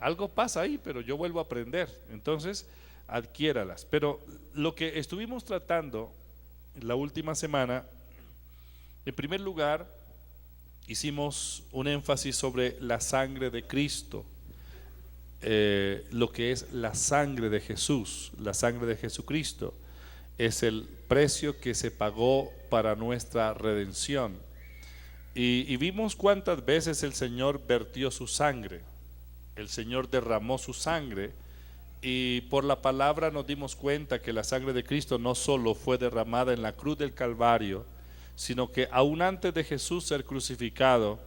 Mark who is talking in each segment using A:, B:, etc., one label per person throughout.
A: algo pasa ahí, pero yo vuelvo a aprender. Entonces, adquiéralas. Pero lo que estuvimos tratando la última semana, en primer lugar, hicimos un énfasis sobre la sangre de Cristo, lo que es la sangre de Jesús, la sangre de Jesucristo. Es el precio que se pagó para nuestra redención. Y vimos cuántas veces el Señor vertió su sangre, el Señor derramó su sangre, y por la palabra nos dimos cuenta que la sangre de Cristo no solo fue derramada en la cruz del Calvario, sino que aún antes de Jesús ser crucificado,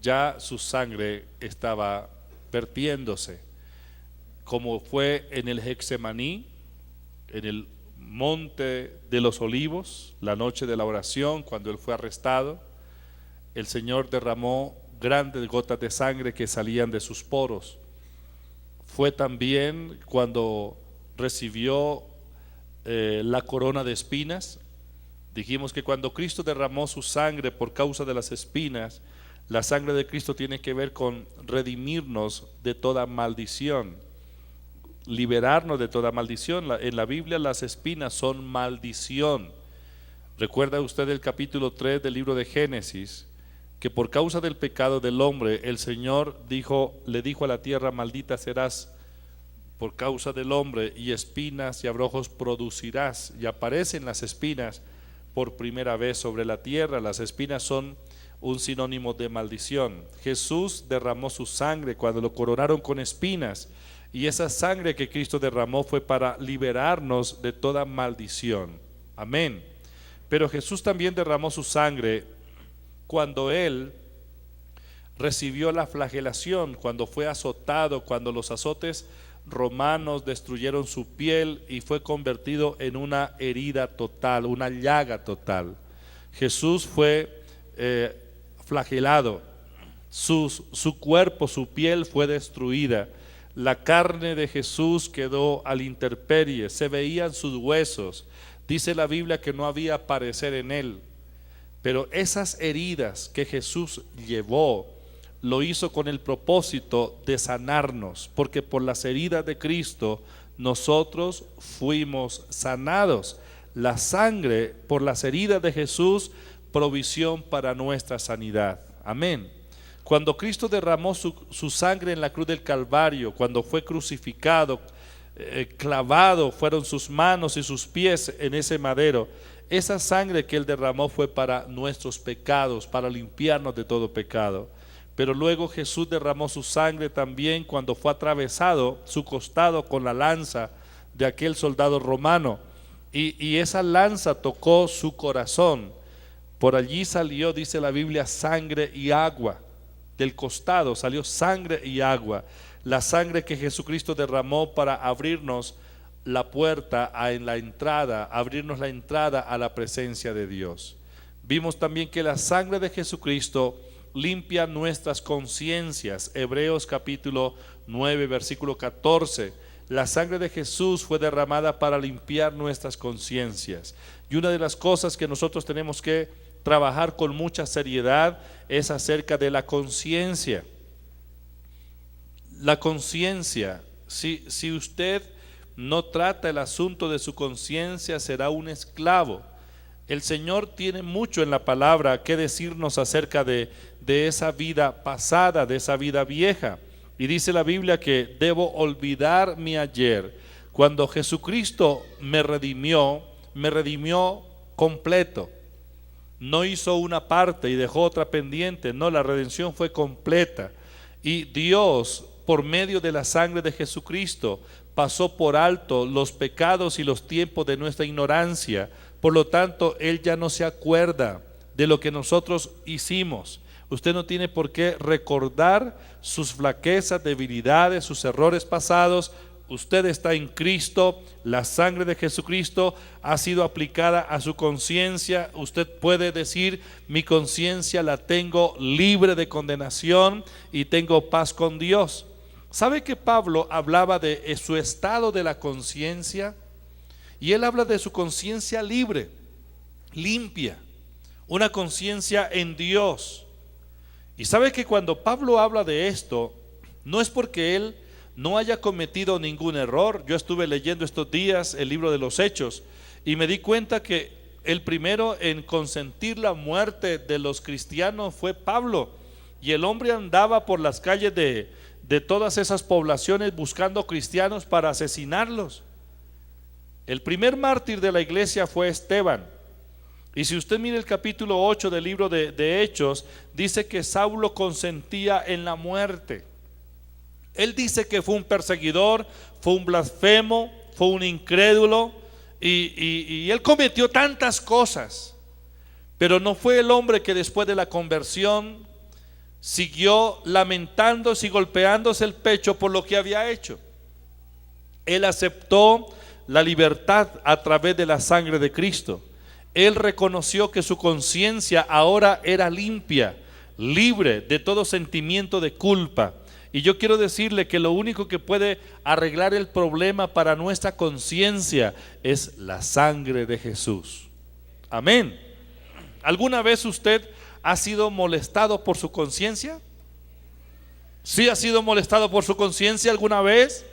A: ya su sangre estaba vertiéndose, como fue en el Getsemaní, en el monte de los olivos, la noche de la oración, cuando él fue arrestado. El Señor derramó grandes gotas de sangre que salían de sus poros. Fue también cuando recibió la corona de espinas. Dijimos que cuando Cristo derramó su sangre por causa de las espinas, la sangre de Cristo tiene que ver con redimirnos de toda maldición, liberarnos de toda maldición. En la Biblia las espinas son maldición. ¿Recuerda usted el capítulo 3 del libro de Génesis? Que por causa del pecado del hombre, el Señor le dijo a la tierra: maldita serás por causa del hombre, y espinas y abrojos producirás. Y aparecen las espinas por primera vez sobre la tierra. Las espinas son un sinónimo de maldición. Jesús derramó su sangre cuando lo coronaron con espinas, y esa sangre que Cristo derramó fue para liberarnos de toda maldición. Amén. Pero Jesús también derramó su sangre cuando él recibió la flagelación, cuando fue azotado, cuando los azotes romanos destruyeron su piel y fue convertido en una herida total, una llaga total. Jesús fue flagelado, su cuerpo, su piel fue destruida. La carne de Jesús quedó a la intemperie, se veían sus huesos. Dice la Biblia que no había parecer en él. Pero esas heridas que Jesús llevó, lo hizo con el propósito de sanarnos, porque por las heridas de Cristo nosotros fuimos sanados. La sangre, por las heridas de Jesús, provisión para nuestra sanidad. Amén. Cuando Cristo derramó su sangre en la cruz del Calvario, cuando fue crucificado, clavado, fueron sus manos y sus pies en ese madero. Esa sangre que él derramó fue para nuestros pecados, para limpiarnos de todo pecado. Pero luego Jesús derramó su sangre también cuando fue atravesado su costado con la lanza de aquel soldado romano, y esa lanza tocó su corazón. Por allí salió, dice la Biblia, sangre y agua. Del costado salió sangre y agua. La sangre que Jesucristo derramó para abrirnos la puerta en la entrada, abrirnos la entrada a la presencia de Dios. Vimos también que la sangre de Jesucristo limpia nuestras conciencias. Hebreos capítulo 9 versículo 14. La sangre de Jesús fue derramada para limpiar nuestras conciencias. Y una de las cosas que nosotros tenemos que trabajar con mucha seriedad es acerca de la conciencia. La conciencia, si usted no trata el asunto de su conciencia, será un esclavo. El Señor tiene mucho en la palabra que decirnos acerca de esa vida pasada, de esa vida vieja. Y dice la Biblia que debo olvidar mi ayer. Cuando Jesucristo me redimió completo. No hizo una parte y dejó otra pendiente. No, la redención fue completa. Y Dios, por medio de la sangre de Jesucristo, pasó por alto los pecados y los tiempos de nuestra ignorancia. Por lo tanto, Él ya no se acuerda de lo que nosotros hicimos. Usted no tiene por qué recordar sus flaquezas, debilidades, sus errores pasados. Usted está en Cristo, la sangre de Jesucristo ha sido aplicada a su conciencia. Usted puede decir: mi conciencia la tengo libre de condenación y tengo paz con Dios. ¿Sabe que Pablo hablaba de su estado de la conciencia? Y él habla de su conciencia libre, limpia, una conciencia en Dios. Y sabe que cuando Pablo habla de esto, no es porque él no haya cometido ningún error. Yo estuve leyendo estos días el libro de los Hechos y me di cuenta que el primero en consentir la muerte de los cristianos fue Pablo, y el hombre andaba por las calles de todas esas poblaciones buscando cristianos para asesinarlos. El primer mártir de la iglesia fue Esteban. Y si usted mira el capítulo 8 del libro de Hechos, dice que Saulo consentía en la muerte. Él dice que fue un perseguidor, fue un blasfemo, fue un incrédulo, y él cometió tantas cosas, pero no fue el hombre que después de la conversión siguió lamentándose y golpeándose el pecho por lo que había hecho. Él aceptó la libertad a través de la sangre de Cristo. Él reconoció que su conciencia ahora era limpia, libre de todo sentimiento de culpa. Y yo quiero decirle que lo único que puede arreglar el problema para nuestra conciencia es la sangre de Jesús. Amén. ¿Alguna vez usted ha sido molestado por su conciencia? ¿Sí ha sido molestado por su conciencia alguna vez?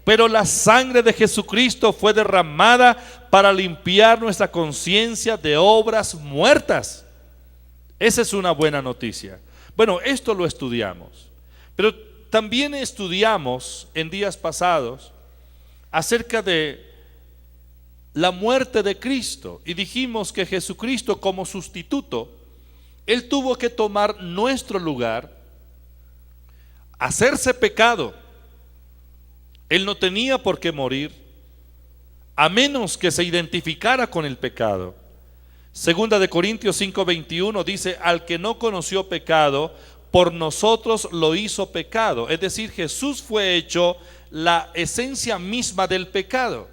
A: Pero la sangre de Jesucristo fue derramada para limpiar nuestra conciencia de obras muertas. Esa es una buena noticia. Bueno, esto lo estudiamos, pero también estudiamos en días pasados acerca de la muerte de Cristo, y dijimos que Jesucristo, como sustituto, Él tuvo que tomar nuestro lugar, hacerse pecado. Él no tenía por qué morir, a menos que se identificara con el pecado. Segunda de Corintios 5:21 dice: al que no conoció pecado, por nosotros lo hizo pecado. Es decir, Jesús fue hecho la esencia misma del pecado.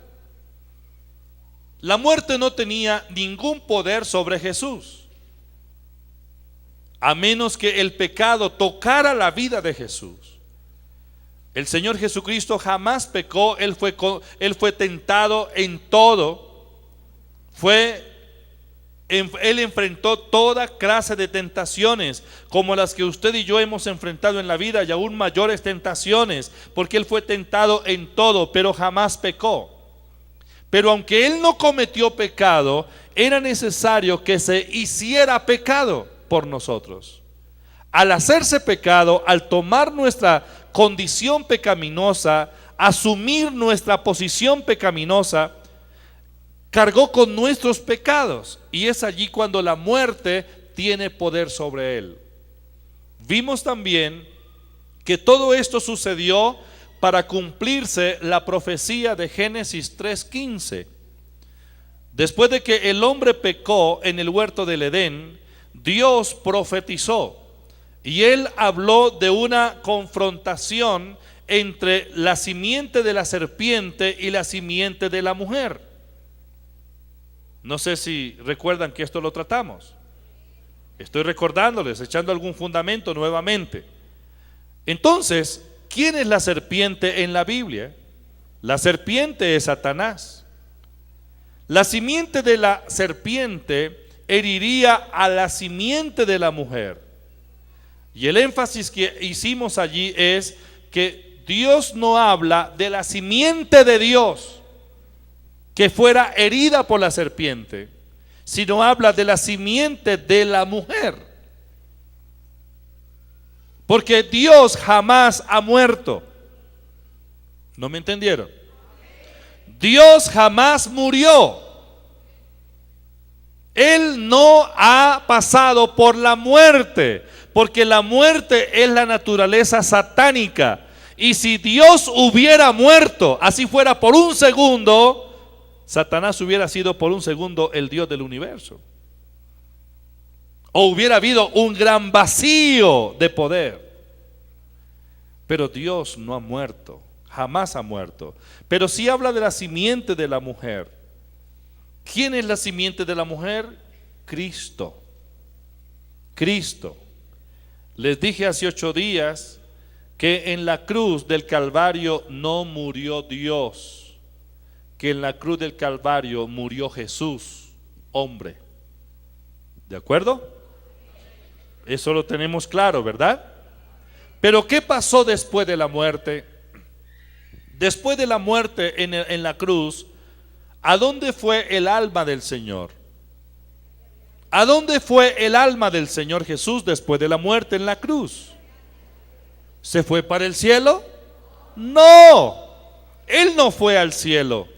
A: La muerte no tenía ningún poder sobre Jesús, a menos que el pecado tocara la vida de Jesús. El Señor Jesucristo jamás pecó. Él fue tentado en todo. Él enfrentó toda clase de tentaciones, como las que usted y yo hemos enfrentado en la vida, y aún mayores tentaciones, porque Él fue tentado en todo, pero jamás pecó. Pero aunque Él no cometió pecado, era necesario que se hiciera pecado por nosotros. Al hacerse pecado, al tomar nuestra condición pecaminosa, asumir nuestra posición pecaminosa, cargó con nuestros pecados, y es allí cuando la muerte tiene poder sobre Él. Vimos también que todo esto sucedió para cumplirse la profecía de Génesis 3:15. Después de que el hombre pecó en el huerto del Edén, Dios profetizó, y Él habló de una confrontación entre la simiente de la serpiente y la simiente de la mujer. No sé si recuerdan que esto lo tratamos. Estoy recordándoles, echando algún fundamento nuevamente. Entonces, ¿quién es la serpiente en la Biblia? La serpiente es Satanás. La simiente de la serpiente heriría a la simiente de la mujer. Y el énfasis que hicimos allí es que Dios no habla de la simiente de Dios que fuera herida por la serpiente, sino habla de la simiente de la mujer. Porque Dios jamás ha muerto. ¿No me entendieron? Dios jamás murió. Él no ha pasado por la muerte, porque la muerte es la naturaleza satánica. Y si Dios hubiera muerto, así fuera por un segundo, Satanás hubiera sido por un segundo el Dios del universo, o hubiera habido un gran vacío de poder. Pero Dios no ha muerto, jamás ha muerto. Pero sí habla de la simiente de la mujer. ¿Quién es la simiente de la mujer? Cristo. Cristo. Les dije hace 8 días que en la cruz del Calvario no murió Dios, que en la cruz del Calvario murió Jesús, hombre. ¿De acuerdo? Eso lo tenemos claro, ¿verdad? Pero ¿qué pasó después de la muerte? después de la muerte en la cruz, ¿a dónde fue el alma del Señor? ¿A dónde fue el alma del Señor Jesús después de la muerte en la cruz? ¿Se fue para el cielo? No, Él no fue al cielo.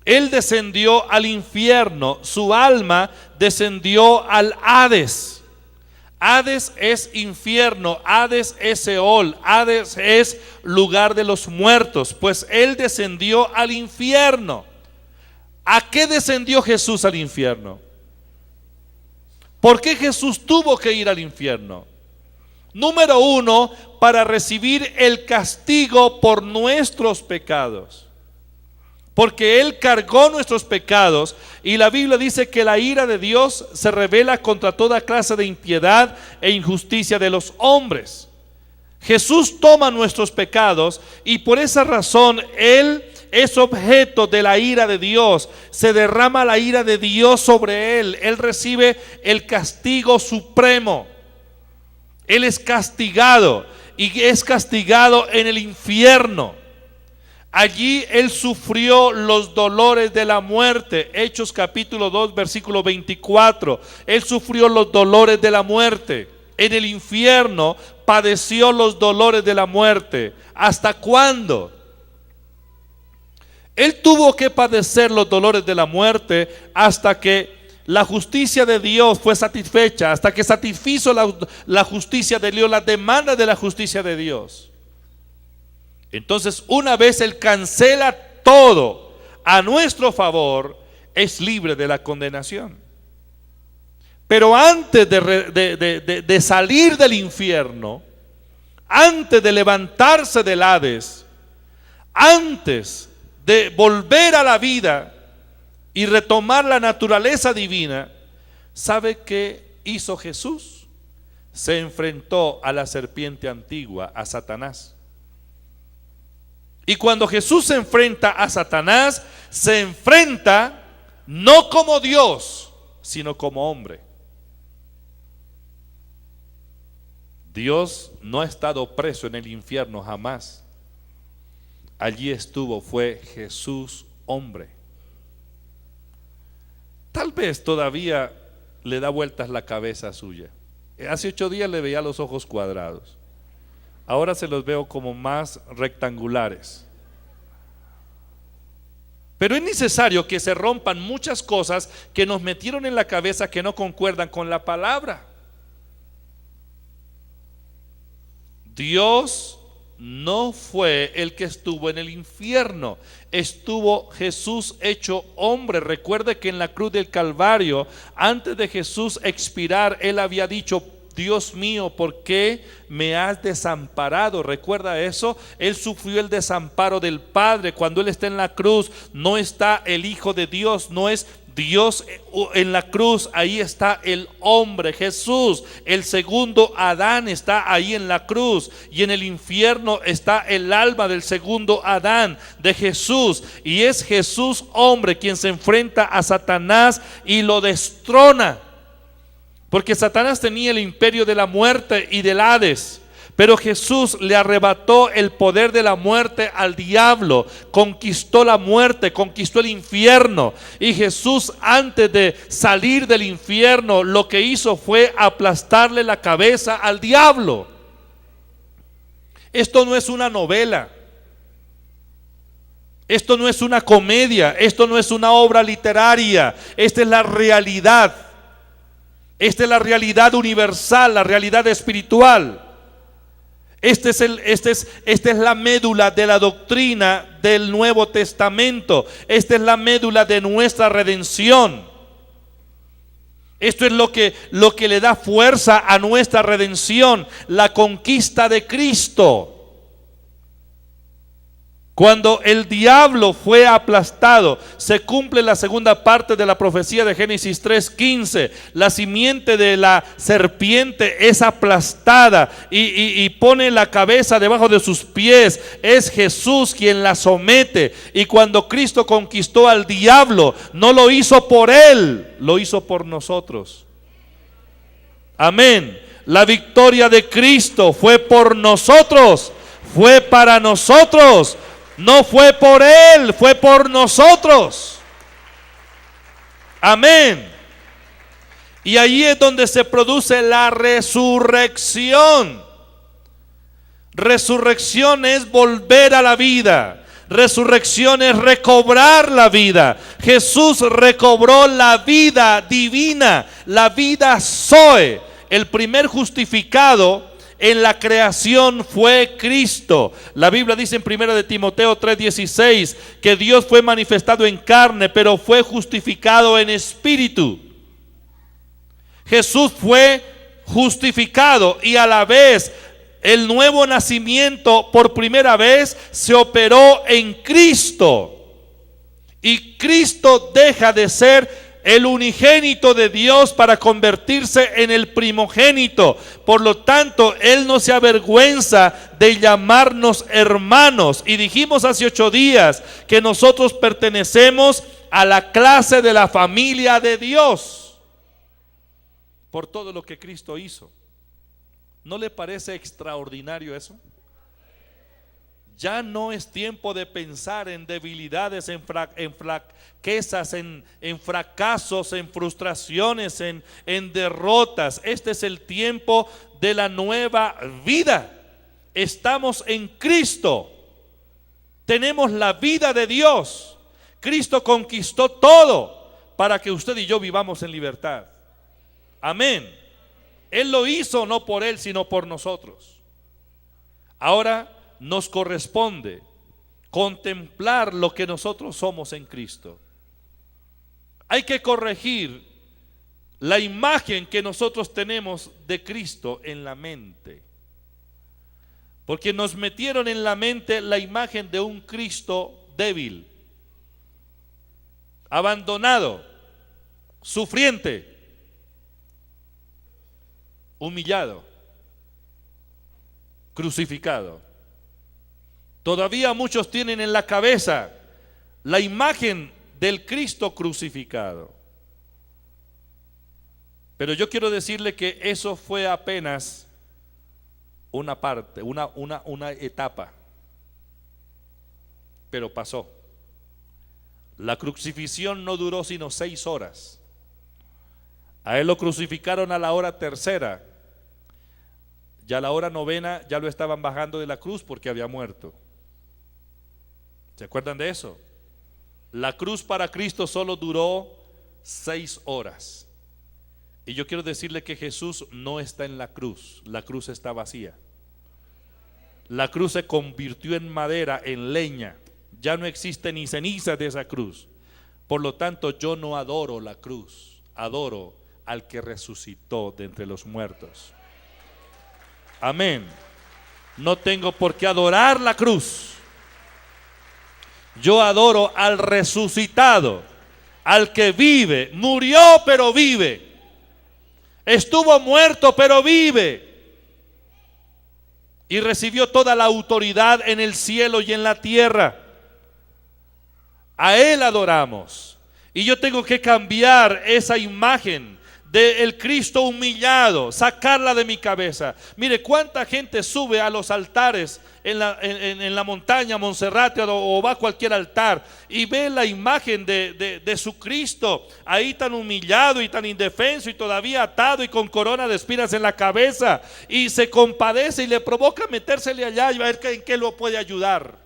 A: Él descendió al infierno, su alma descendió al Hades. Hades es infierno, Hades es Seol, Hades es lugar de los muertos, pues Él descendió al infierno. ¿A qué descendió Jesús al infierno? ¿Por qué Jesús tuvo que ir al infierno? Número uno, para recibir el castigo por nuestros pecados. Porque Él cargó nuestros pecados, y la Biblia dice que la ira de Dios se revela contra toda clase de impiedad e injusticia de los hombres. Jesús toma nuestros pecados y por esa razón Él es objeto de la ira de Dios. Se derrama la ira de Dios sobre Él. Él recibe el castigo supremo. Él es castigado y es castigado en el infierno. Allí Él sufrió los dolores de la muerte. Hechos capítulo 2 versículo 24. Él sufrió los dolores de la muerte. En el infierno padeció los dolores de la muerte. ¿Hasta cuándo? Él tuvo que padecer los dolores de la muerte hasta que la justicia de Dios fue satisfecha, hasta que satisfizo la justicia de Dios, la demanda de la justicia de Dios. Entonces, una vez Él cancela todo a nuestro favor, es libre de la condenación. Pero antes de salir del infierno, antes de levantarse del Hades, antes de volver a la vida y retomar la naturaleza divina, ¿sabe qué hizo Jesús? Se enfrentó a la serpiente antigua, a Satanás. Y cuando Jesús se enfrenta a Satanás, se enfrenta no como Dios, sino como hombre. Dios no ha estado preso en el infierno jamás. Allí estuvo, fue Jesús hombre. Tal vez todavía le da vueltas la cabeza suya. Hace 8 días le veía los ojos cuadrados. Ahora se los veo como más rectangulares. Pero es necesario que se rompan muchas cosas que nos metieron en la cabeza que no concuerdan con la palabra. Dios no fue el que estuvo en el infierno, estuvo Jesús hecho hombre. Recuerde que en la cruz del Calvario, antes de Jesús expirar, Él había dicho: Dios mío, ¿por qué me has desamparado? ¿Recuerda eso? Él sufrió el desamparo del Padre. Cuando Él está en la cruz, no está el Hijo de Dios, no es Dios en la cruz, ahí está el hombre, Jesús. El segundo Adán está ahí en la cruz, y en el infierno está el alma del segundo Adán, de Jesús. Y es Jesús hombre quien se enfrenta a Satanás y lo destrona. Porque Satanás tenía el imperio de la muerte y del Hades, pero Jesús le arrebató el poder de la muerte al diablo, conquistó la muerte, conquistó el infierno. Y Jesús, antes de salir del infierno, lo que hizo fue aplastarle la cabeza al diablo. Esto no es una novela, esto no es una comedia, esto no es una obra literaria, esta es la realidad. Esta es la realidad universal, la realidad espiritual. Esta es la médula de la doctrina del Nuevo Testamento. Esta es la médula de nuestra redención. Esto es lo que le da fuerza a nuestra redención, la conquista de Cristo. Cuando el diablo fue aplastado, se cumple la segunda parte de la profecía de Génesis 3:15. La simiente de la serpiente es aplastada y pone la cabeza debajo de sus pies. Es Jesús quien la somete. Y cuando Cristo conquistó al diablo, no lo hizo por él, lo hizo por nosotros. Amén. La victoria de Cristo fue por nosotros, fue para nosotros. No fue por Él, fue por nosotros. Amén. Y ahí es donde se produce la resurrección. Resurrección es volver a la vida. Resurrección es recobrar la vida. Jesús recobró la vida divina, la vida Zoe. El primer justificado en la creación fue Cristo. La Biblia dice en 1 de Timoteo 3:16 que Dios fue manifestado en carne, pero fue justificado en espíritu. Jesús fue justificado y a la vez el nuevo nacimiento por primera vez se operó en Cristo. Y Cristo deja de ser el unigénito de Dios para convertirse en el primogénito. Por lo tanto, Él no se avergüenza de llamarnos hermanos. Y dijimos hace 8 días que nosotros pertenecemos a la clase de la familia de Dios por todo lo que Cristo hizo. ¿No le parece extraordinario eso? Ya no es tiempo de pensar en debilidades, en flaquezas, en fracasos, en frustraciones, en derrotas. Este es el tiempo de la nueva vida. Estamos en Cristo. Tenemos la vida de Dios. Cristo conquistó todo para que usted y yo vivamos en libertad. Amén. Él lo hizo no por Él, sino por nosotros. Ahora nos corresponde contemplar lo que nosotros somos en Cristo. Hay que corregir la imagen que nosotros tenemos de Cristo en la mente, porque nos metieron en la mente la imagen de un Cristo débil, abandonado, sufriente, humillado, crucificado. Todavía muchos tienen en la cabeza la imagen del Cristo crucificado. Pero yo quiero decirle que eso fue apenas una parte, una etapa. Pero pasó. La crucifixión no duró sino 6 horas. A Él lo crucificaron a la hora 3:00. Ya a la hora 9 ya lo estaban bajando de la cruz porque había muerto. ¿Se acuerdan de eso? La cruz para Cristo solo duró 6 horas. Y yo quiero decirle que Jesús no está en la cruz está vacía. La cruz se convirtió en madera, en leña. Ya no existe ni ceniza de esa cruz. Por lo tanto, yo no adoro la cruz, adoro al que resucitó de entre los muertos. Amén. No tengo por qué adorar la cruz. Yo adoro al resucitado, al que vive, murió pero vive, estuvo muerto pero vive, y recibió toda la autoridad en el cielo y en la tierra. A Él adoramos. Y yo tengo que cambiar esa imagen del Cristo humillado, sacarla de mi cabeza. Mire cuánta gente sube a los altares en la montaña Monserrate o va a cualquier altar y ve la imagen de su Cristo ahí tan humillado y tan indefenso y todavía atado y con corona de espinas en la cabeza, y se compadece y le provoca metérsele allá y ver en qué lo puede ayudar.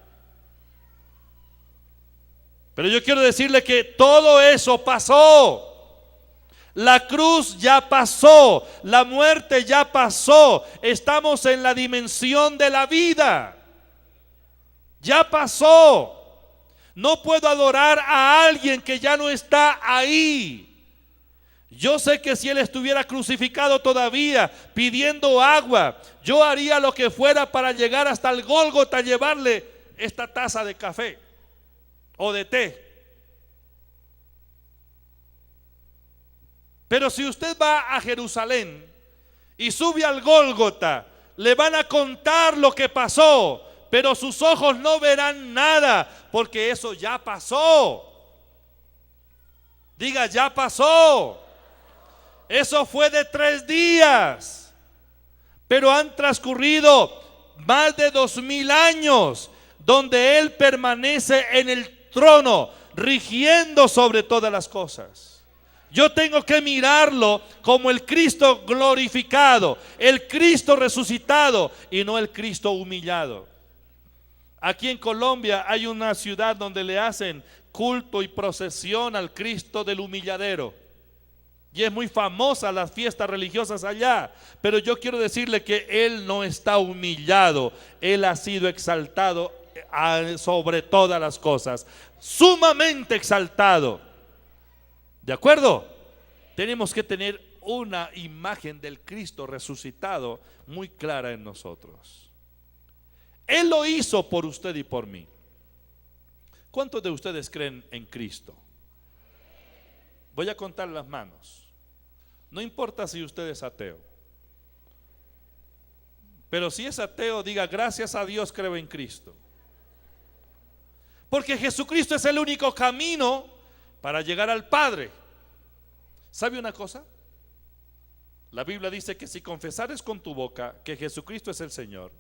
A: Pero yo quiero decirle que todo eso pasó. La cruz ya pasó, la muerte ya pasó. Estamos en la dimensión de la vida. Ya pasó. No puedo adorar a alguien que ya no está ahí. Yo sé que si Él estuviera crucificado todavía pidiendo agua, yo haría lo que fuera para llegar hasta el Gólgota, llevarle esta taza de café o de té. Pero si usted va a Jerusalén y sube al Gólgota, le van a contar lo que pasó, pero sus ojos no verán nada, porque eso ya pasó. Diga, ya pasó. Eso fue de 3 días, pero han transcurrido más de 2000 años donde Él permanece en el trono, rigiendo sobre todas las cosas. Yo tengo que mirarlo como el Cristo glorificado, el Cristo resucitado y no el Cristo humillado. Aquí en Colombia hay una ciudad donde le hacen culto y procesión al Cristo del humilladero. Y es muy famosa las fiestas religiosas allá. Pero yo quiero decirle que Él no está humillado. Él ha sido exaltado sobre todas las cosas. Sumamente exaltado. ¿De acuerdo? Tenemos que tener una imagen del Cristo resucitado muy clara en nosotros. Él lo hizo por usted y por mí. ¿Cuántos de ustedes creen en Cristo? Voy a contar las manos. No importa si usted es ateo, pero si es ateo, diga: gracias a Dios creo en Cristo. Porque Jesucristo es el único camino para llegar al Padre. ¿Sabe una cosa? La Biblia dice que si confesares con tu boca que Jesucristo es el Señor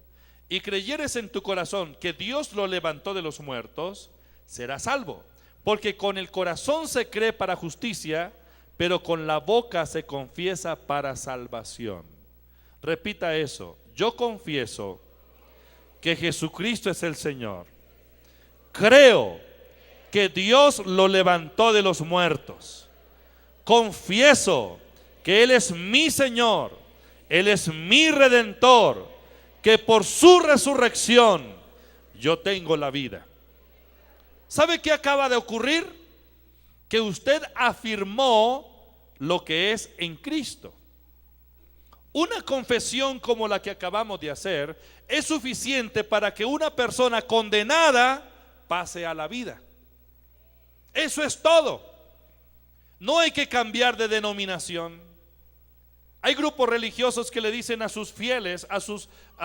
A: y creyeres en tu corazón que Dios lo levantó de los muertos, serás salvo. Porque con el corazón se cree para justicia, pero con la boca se confiesa para salvación. Repita eso: yo confieso que Jesucristo es el Señor. Creo que Dios lo levantó de los muertos. Confieso que Él es mi Señor, Él es mi Redentor, que por su resurrección yo tengo la vida. ¿Sabe qué acaba de ocurrir? Que usted afirmó lo que es en Cristo. Una confesión como la que acabamos de hacer es suficiente para que una persona condenada pase a la vida. Eso es todo. No hay que cambiar de denominación. Hay grupos religiosos que le dicen a sus fieles, a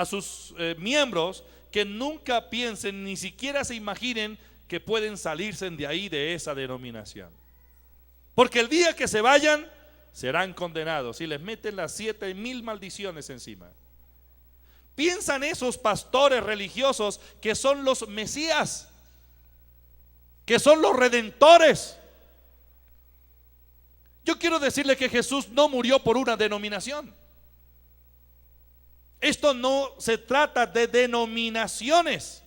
A: sus miembros, que nunca piensen, ni siquiera se imaginen que pueden salirse de ahí, de esa denominación. Porque el día que se vayan, serán condenados y les meten las 7,000 maldiciones encima. Piensan esos pastores religiosos que son los Mesías, que son los redentores. Yo quiero decirle que Jesús no murió por una denominación. Esto no se trata de denominaciones.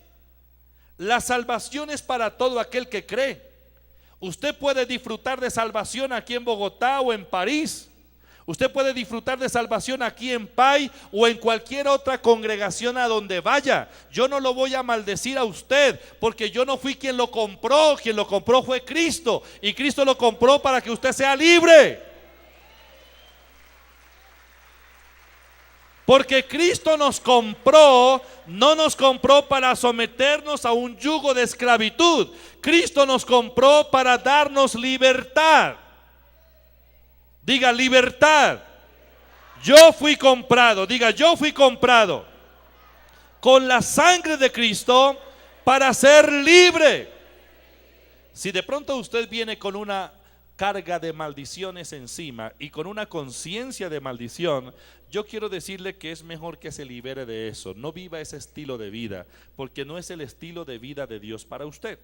A: La salvación es para todo aquel que cree. Usted puede disfrutar de salvación aquí en Bogotá o en París. Usted puede disfrutar de salvación aquí en PAI o en cualquier otra congregación a donde vaya. Yo no lo voy a maldecir a usted, porque yo no fui quien lo compró. Quien lo compró fue Cristo, y Cristo lo compró para que usted sea libre. Porque Cristo nos compró, no nos compró para someternos a un yugo de esclavitud. Cristo nos compró para darnos libertad. Diga: libertad. Yo fui comprado. Diga: yo fui comprado con la sangre de Cristo para ser libre. Si de pronto usted viene con una carga de maldiciones encima y con una conciencia de maldición, yo quiero decirle que es mejor que se libere de eso. No viva ese estilo de vida, porque no es el estilo de vida de Dios para usted.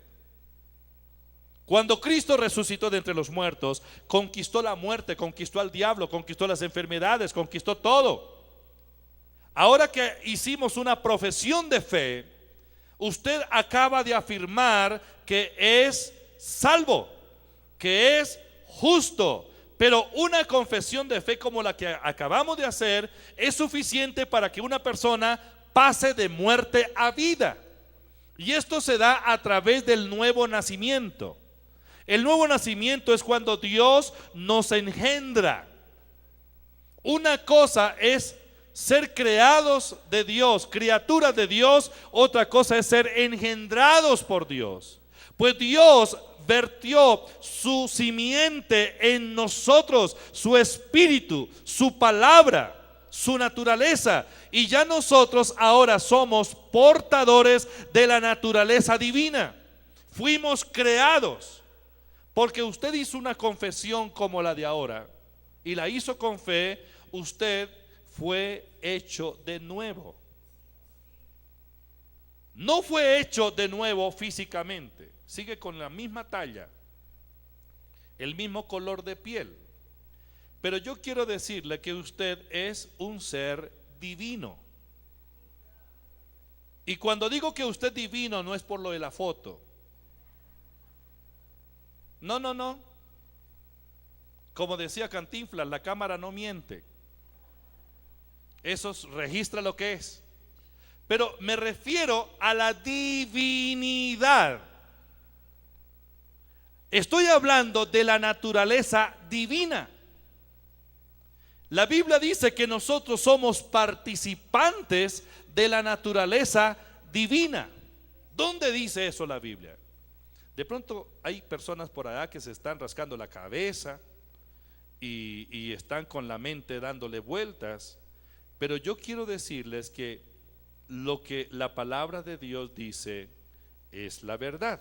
A: Cuando Cristo resucitó de entre los muertos, conquistó la muerte, conquistó al diablo, conquistó las enfermedades, conquistó todo. Ahora que hicimos una profesión de fe, usted acaba de afirmar que es salvo, que es justo. Pero una confesión de fe como la que acabamos de hacer es suficiente para que una persona pase de muerte a vida. Y esto se da a través del nuevo nacimiento. El nuevo nacimiento es cuando Dios nos engendra. Una cosa es ser creados de Dios, criaturas de Dios. Otra cosa es ser engendrados por Dios. Pues Dios vertió su simiente en nosotros, su espíritu, su palabra, su naturaleza, y ya nosotros ahora somos portadores de la naturaleza divina. Fuimos creados, porque usted hizo una confesión como la de ahora y la hizo con fe. Usted fue hecho de nuevo. No fue hecho de nuevo físicamente, sigue con la misma talla, el mismo color de piel. Pero yo quiero decirle que usted es un ser divino. Y cuando digo que usted es divino, no es por lo de la foto. No, no, no. Como decía Cantinflas, la cámara no miente. Eso registra lo que es. Pero me refiero a la divinidad. Estoy hablando de la naturaleza divina. La Biblia dice que nosotros somos participantes de la naturaleza divina. ¿Dónde dice eso la Biblia? De pronto hay personas por allá que se están rascando la cabeza y están con la mente dándole vueltas, pero yo quiero decirles que lo que la palabra de Dios dice es la verdad.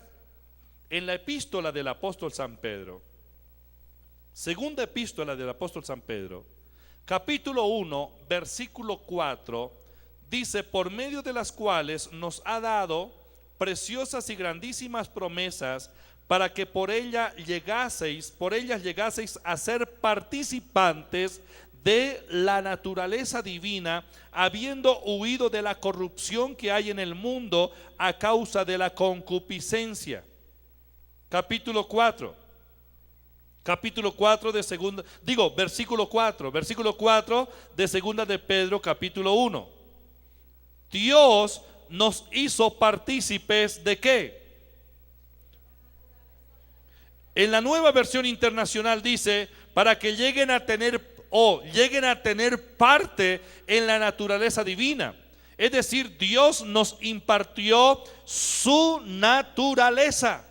A: En la epístola del apóstol San Pedro, segunda epístola del apóstol San Pedro, capítulo 1, versículo 4, dice: por medio de las cuales nos ha dado preciosas y grandísimas promesas, para que por ellas llegaseis a ser participantes de la naturaleza divina, habiendo huido de la corrupción que hay en el mundo a causa de la concupiscencia. Capítulo 4 de segunda, versículo 4 de segunda de Pedro, capítulo 1. Dios nos hizo partícipes ¿de qué? En la Nueva Versión Internacional dice: para que lleguen a tener parte en la naturaleza divina. Es decir, Dios nos impartió su naturaleza.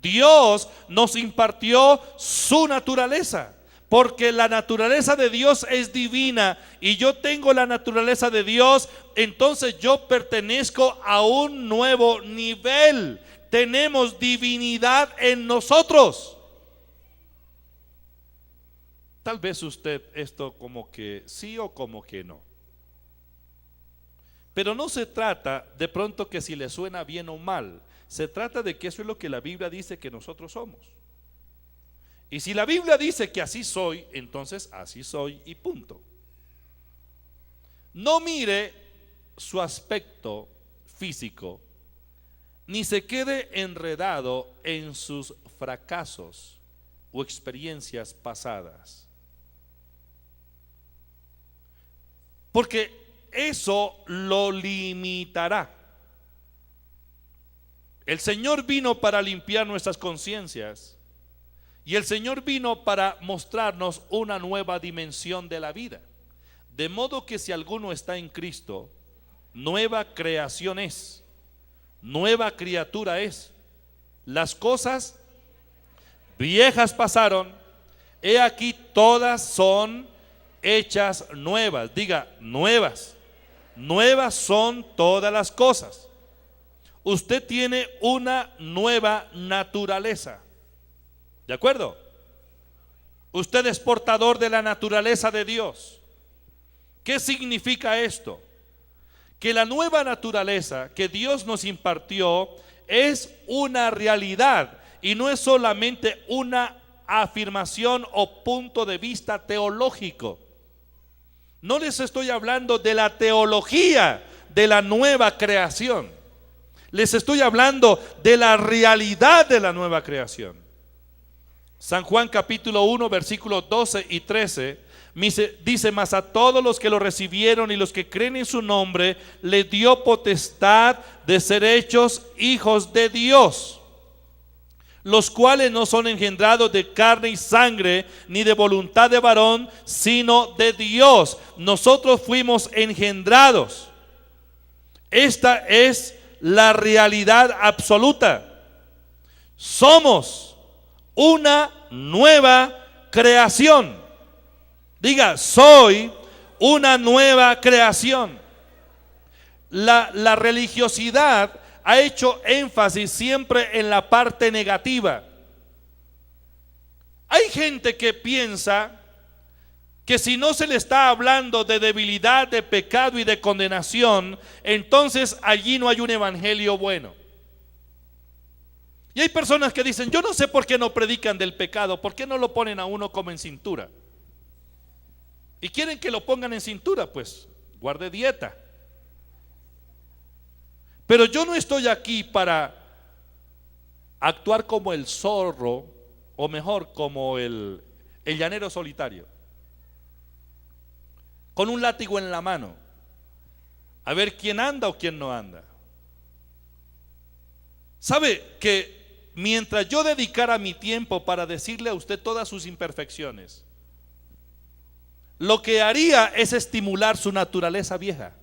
A: Dios nos impartió su naturaleza, porque la naturaleza de Dios es divina y yo tengo la naturaleza de Dios. Entonces yo pertenezco a un nuevo nivel. Tenemos divinidad en nosotros. Tal vez usted esto como que sí o como que no. Pero no se trata de pronto que si le suena bien o mal. Se trata de que eso es lo que la Biblia dice que nosotros somos. Y si la Biblia dice que así soy, entonces así soy y punto. No mire su aspecto físico, ni se quede enredado en sus fracasos o experiencias pasadas, porque eso lo limitará. El Señor vino para limpiar nuestras conciencias, y el Señor vino para mostrarnos una nueva dimensión de la vida. De modo que si alguno está en Cristo, nueva creación es, nueva criatura es. Las cosas viejas pasaron, he aquí todas son hechas nuevas. Diga, nuevas. Nuevas son todas las cosas. Usted tiene una nueva naturaleza. ¿De acuerdo? Usted es portador de la naturaleza de Dios. ¿Qué significa esto? Que la nueva naturaleza que Dios nos impartió es una realidad y no es solamente una afirmación o punto de vista teológico. No les estoy hablando de la teología de la nueva creación. Les estoy hablando de la realidad de la nueva creación. San Juan capítulo 1 versículos 12 y 13 dice: mas a todos los que lo recibieron y los que creen en su nombre, le dio potestad de ser hechos hijos de Dios, los cuales no son engendrados de carne y sangre, ni de voluntad de varón, sino de Dios. Nosotros fuimos engendrados. Esta es la realidad absoluta. Somos una nueva creación. Diga, soy una nueva creación. La religiosidad ha hecho énfasis siempre en la parte negativa. Hay gente que piensa que si no se le está hablando de debilidad, de pecado y de condenación, entonces allí no hay un evangelio bueno. Y hay personas que dicen, yo no sé por qué no predican del pecado, por qué no lo ponen a uno como en cintura. Y quieren que lo pongan en cintura, pues guarde dieta. Pero yo no estoy aquí para actuar como el zorro, o mejor, como el llanero solitario, con un látigo en la mano, a ver quién anda o quién no anda. ¿Sabe que mientras yo dedicara mi tiempo para decirle a usted todas sus imperfecciones, lo que haría es estimular su naturaleza vieja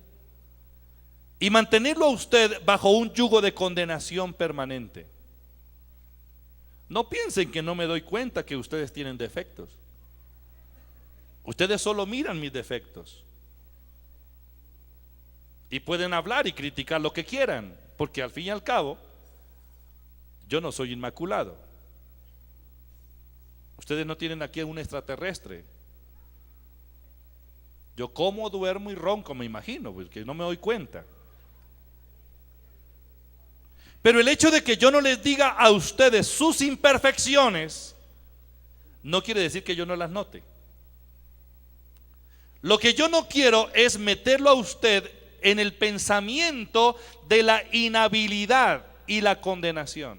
A: y mantenerlo a usted bajo un yugo de condenación permanente? No piensen que no me doy cuenta que ustedes tienen defectos. Ustedes solo miran mis defectos y pueden hablar y criticar lo que quieran, porque al fin y al cabo yo no soy inmaculado. Ustedes no tienen aquí a un extraterrestre. Yo como, duermo y ronco, me imagino, porque no me doy cuenta. Pero el hecho de que yo no les diga a ustedes sus imperfecciones no quiere decir que yo no las note. Lo que yo no quiero es meterlo a usted en el pensamiento de la inhabilidad y la condenación,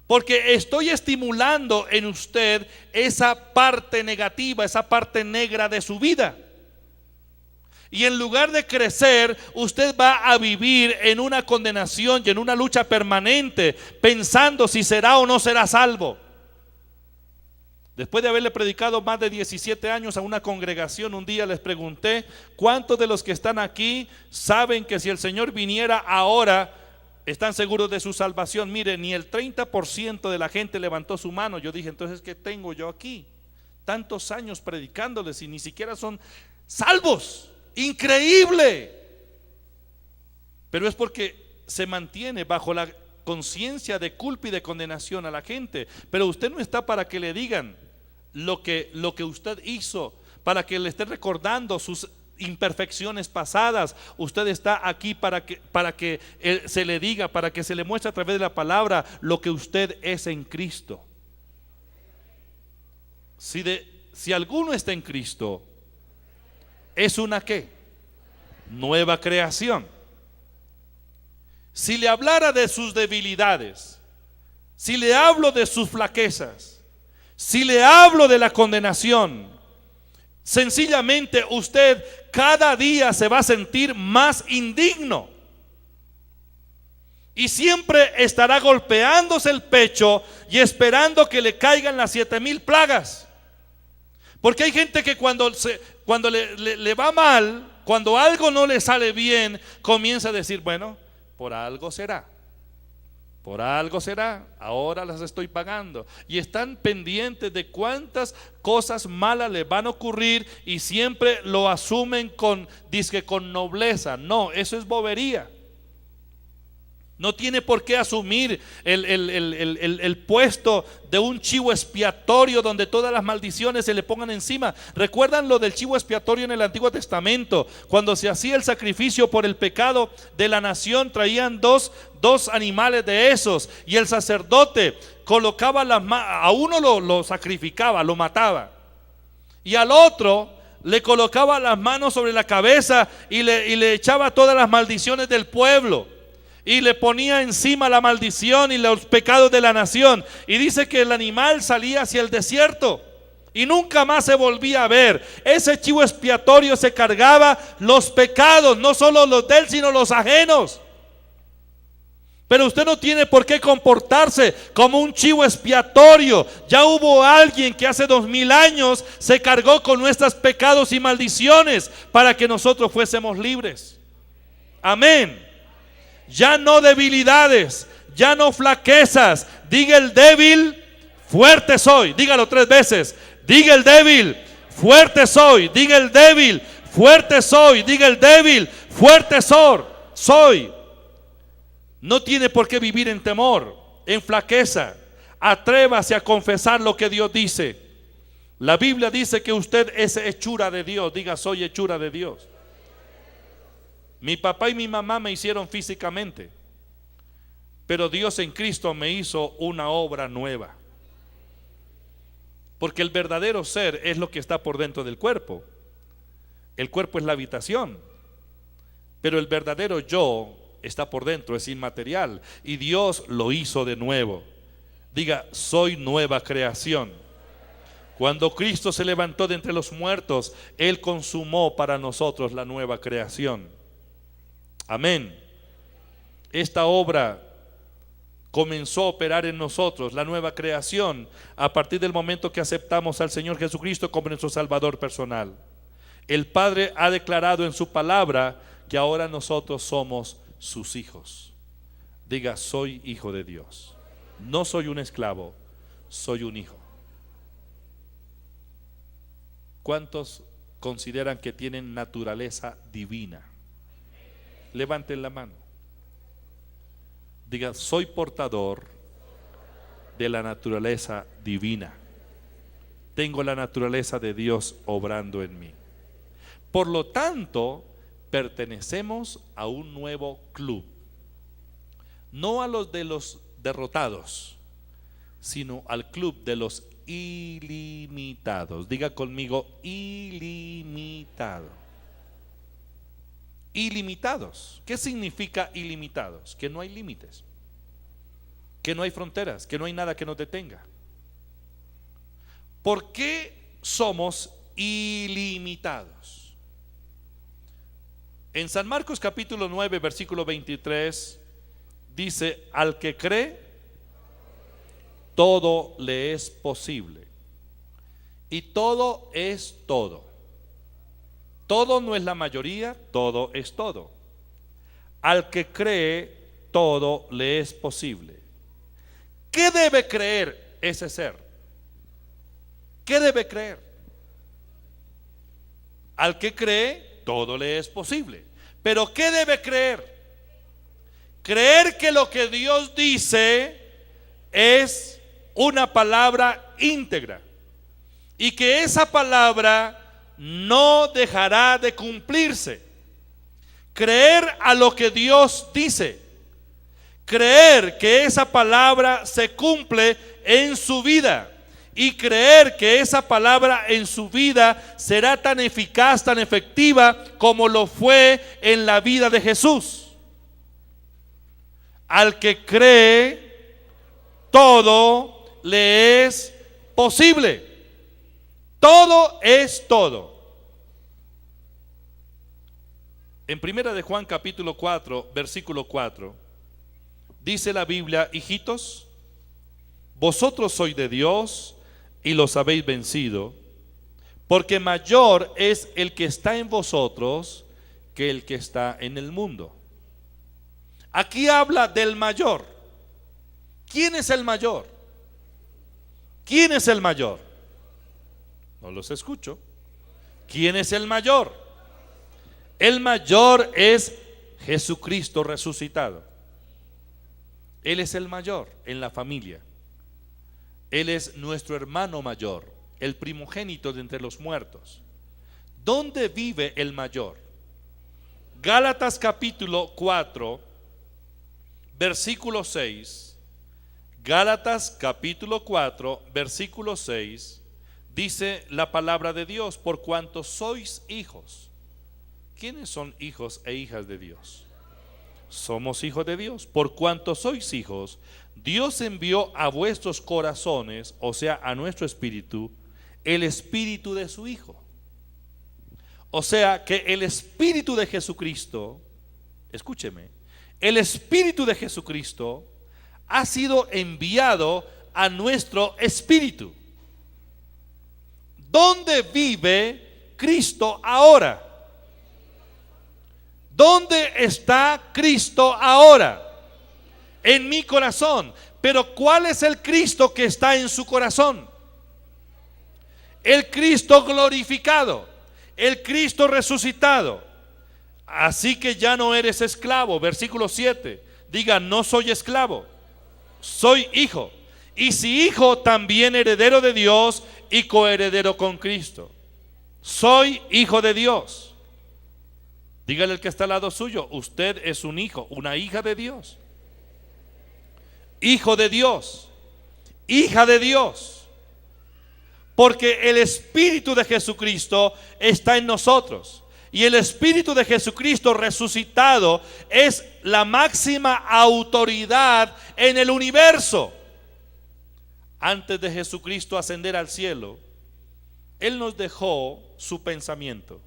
A: porque estoy estimulando en usted esa parte negativa, esa parte negra de su vida. Y en lugar de crecer, usted va a vivir en una condenación y en una lucha permanente, pensando si será o no será salvo. Después de haberle predicado más de 17 años a una congregación, un día les pregunté, ¿cuántos de los que están aquí saben que si el Señor viniera ahora, están seguros de su salvación? Mire, ni el 30% de la gente levantó su mano. Yo dije, entonces, ¿qué tengo yo aquí? Tantos años predicándoles y ni siquiera son salvos. Increíble. Pero es porque se mantiene bajo la conciencia de culpa y de condenación a la gente. Pero usted no está para que le digan lo que usted hizo, para que le esté recordando sus imperfecciones pasadas. Usted está aquí para que se le diga, para que se le muestre a través de la palabra lo que usted es en Cristo. Si alguno está en Cristo, es una ¿qué? Nueva creación. Si le hablara de sus debilidades, si le hablo de sus flaquezas, si le hablo de la condenación, sencillamente usted cada día se va a sentir más indigno y siempre estará golpeándose el pecho y esperando que le caigan las 7,000 plagas. Porque hay gente que cuando le va mal, cuando algo no le sale bien, comienza a decir, bueno, por algo será. Por algo será, ahora las estoy pagando. Y están pendientes de cuántas cosas malas les van a ocurrir y siempre lo asumen con nobleza. No, eso es bobería. No tiene por qué asumir el puesto de un chivo expiatorio donde todas las maldiciones se le pongan encima. ¿Recuerdan lo del chivo expiatorio en el Antiguo Testamento? Cuando se hacía el sacrificio por el pecado de la nación, traían dos animales de esos, y el sacerdote colocaba a uno lo sacrificaba, lo mataba, y al otro le colocaba las manos sobre la cabeza y le echaba todas las maldiciones del pueblo. Y le ponía encima la maldición y los pecados de la nación. Y dice que el animal salía hacia el desierto y nunca más se volvía a ver. Ese chivo expiatorio se cargaba los pecados, no solo los de él, sino los ajenos. Pero usted no tiene por qué comportarse como un chivo expiatorio. Ya hubo alguien que hace 2000 años se cargó con nuestros pecados y maldiciones para que nosotros fuésemos libres. Amén. Ya no debilidades, ya no flaquezas. Diga el débil, fuerte soy. Dígalo 3 veces. Diga el débil, fuerte soy. Diga el débil, fuerte soy. Diga el débil, fuerte soy. No tiene por qué vivir en temor, en flaqueza. Atrévase a confesar lo que Dios dice. La Biblia dice que usted es hechura de Dios. Diga, soy hechura de Dios. Mi papá y mi mamá me hicieron físicamente, pero Dios en Cristo me hizo una obra nueva. Porque el verdadero ser es lo que está por dentro del cuerpo. El cuerpo es la habitación, pero el verdadero yo está por dentro, es inmaterial, y Dios lo hizo de nuevo. Diga, soy nueva creación. Cuando Cristo se levantó de entre los muertos, Él consumó para nosotros la nueva creación. Amén. Esta obra comenzó a operar en nosotros, la nueva creación, a partir del momento que aceptamos al Señor Jesucristo como nuestro Salvador personal. El Padre ha declarado en su palabra que ahora nosotros somos sus hijos. Diga, soy hijo de Dios. No soy un esclavo, soy un hijo. ¿Cuántos consideran que tienen naturaleza divina? Levanten la mano. Diga, soy portador de la naturaleza divina. Tengo la naturaleza de Dios obrando en mí. Por lo tanto, pertenecemos a un nuevo club. No a los de los derrotados, sino al club de los ilimitados. Diga conmigo, ilimitado. Ilimitados. ¿Qué significa ilimitados? Que no hay límites, que no hay fronteras, que no hay nada que nos detenga. ¿Por qué somos ilimitados? En San Marcos capítulo 9 versículo 23 dice, al que cree, todo le es posible. Y todo es todo. Todo no es la mayoría, todo es todo. Al que cree, todo le es posible. ¿Qué debe creer ese ser? ¿Qué debe creer? Al que cree, todo le es posible. Pero ¿qué debe creer? Creer que lo que Dios dice es una palabra íntegra y que esa palabra no dejará de cumplirse. Creer a lo que Dios dice, creer que esa palabra se cumple en su vida y creer que esa palabra en su vida será tan eficaz, tan efectiva como lo fue en la vida de Jesús. Al que cree, todo le es posible. Todo es todo. En primera de Juan capítulo 4 versículo 4 dice la Biblia, hijitos, vosotros sois de Dios y los habéis vencido, porque mayor es el que está en vosotros que el que está en el mundo. Aquí habla del mayor. ¿Quién es el mayor? ¿Quién es el mayor? No los escucho. ¿Quién es el mayor? El mayor es Jesucristo resucitado. Él es el mayor en la familia. Él es nuestro hermano mayor, el primogénito de entre los muertos. ¿Dónde vive el mayor? Gálatas capítulo 4 versículo 6. Gálatas capítulo 4 versículo 6 dice la palabra de Dios, por cuanto sois hijos. ¿Quiénes son hijos e hijas de Dios? Somos hijos de Dios. Por cuanto sois hijos, Dios envió a vuestros corazones, o sea, a nuestro espíritu, el espíritu de su Hijo. O sea, que el espíritu de Jesucristo, escúcheme, el espíritu de Jesucristo ha sido enviado a nuestro espíritu. ¿Dónde vive Cristo ahora? ¿Dónde está Cristo ahora? En mi corazón. Pero ¿cuál es el Cristo que está en su corazón? El Cristo glorificado, el Cristo resucitado. Así que ya no eres esclavo. Versículo 7. Diga, no soy esclavo, soy hijo. Y si hijo, también heredero de Dios y coheredero con Cristo. Soy hijo de Dios. Dígale al que está al lado suyo, usted es un hijo, una hija de Dios. Hijo de Dios, hija de Dios. Porque el Espíritu de Jesucristo está en nosotros. Y el Espíritu de Jesucristo resucitado es la máxima autoridad en el universo. Antes de Jesucristo ascender al cielo, Él nos dejó su pensamiento.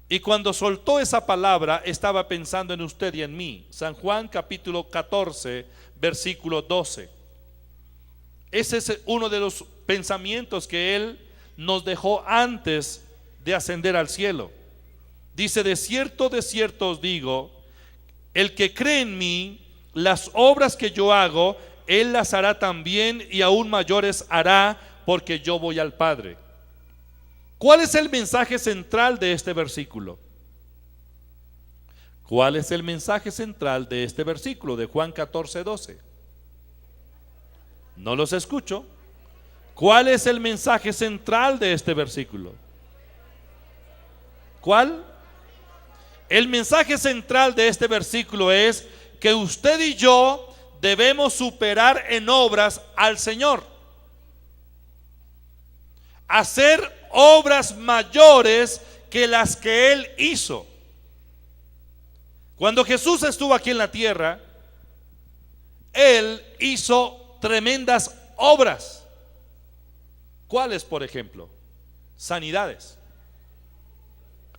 A: Y cuando soltó esa palabra, estaba pensando en usted y en mí. San Juan capítulo 14, versículo 12. Ese es uno de los pensamientos que Él nos dejó antes de ascender al cielo. Dice: de cierto os digo, el que cree en mí, las obras que yo hago, Él las hará también, y aún mayores hará, porque yo voy al Padre. ¿Cuál es el mensaje central de este versículo? ¿Cuál es el mensaje central de este versículo de Juan 14, 12? No los escucho. ¿Cuál es el mensaje central de este versículo? ¿Cuál? El mensaje central de este versículo es que usted y yo debemos superar en obras al Señor, hacer obras mayores que las que Él hizo. Cuando Jesús estuvo aquí en la tierra, Él hizo tremendas obras. ¿Cuáles, por ejemplo? Sanidades.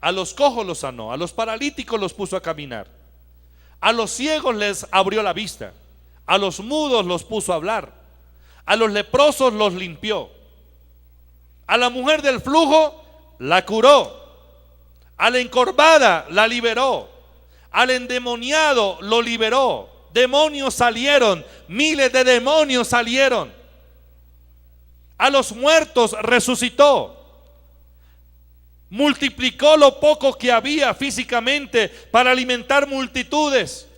A: A los cojos los sanó, a los paralíticos los puso a caminar, a los ciegos les abrió la vista, a los mudos los puso a hablar, a los leprosos los limpió, a la mujer del flujo la curó, a la encorvada la liberó, al endemoniado lo liberó. Demonios salieron, miles de demonios salieron. A los muertos resucitó. Multiplicó lo poco que había físicamente para alimentar multitudes.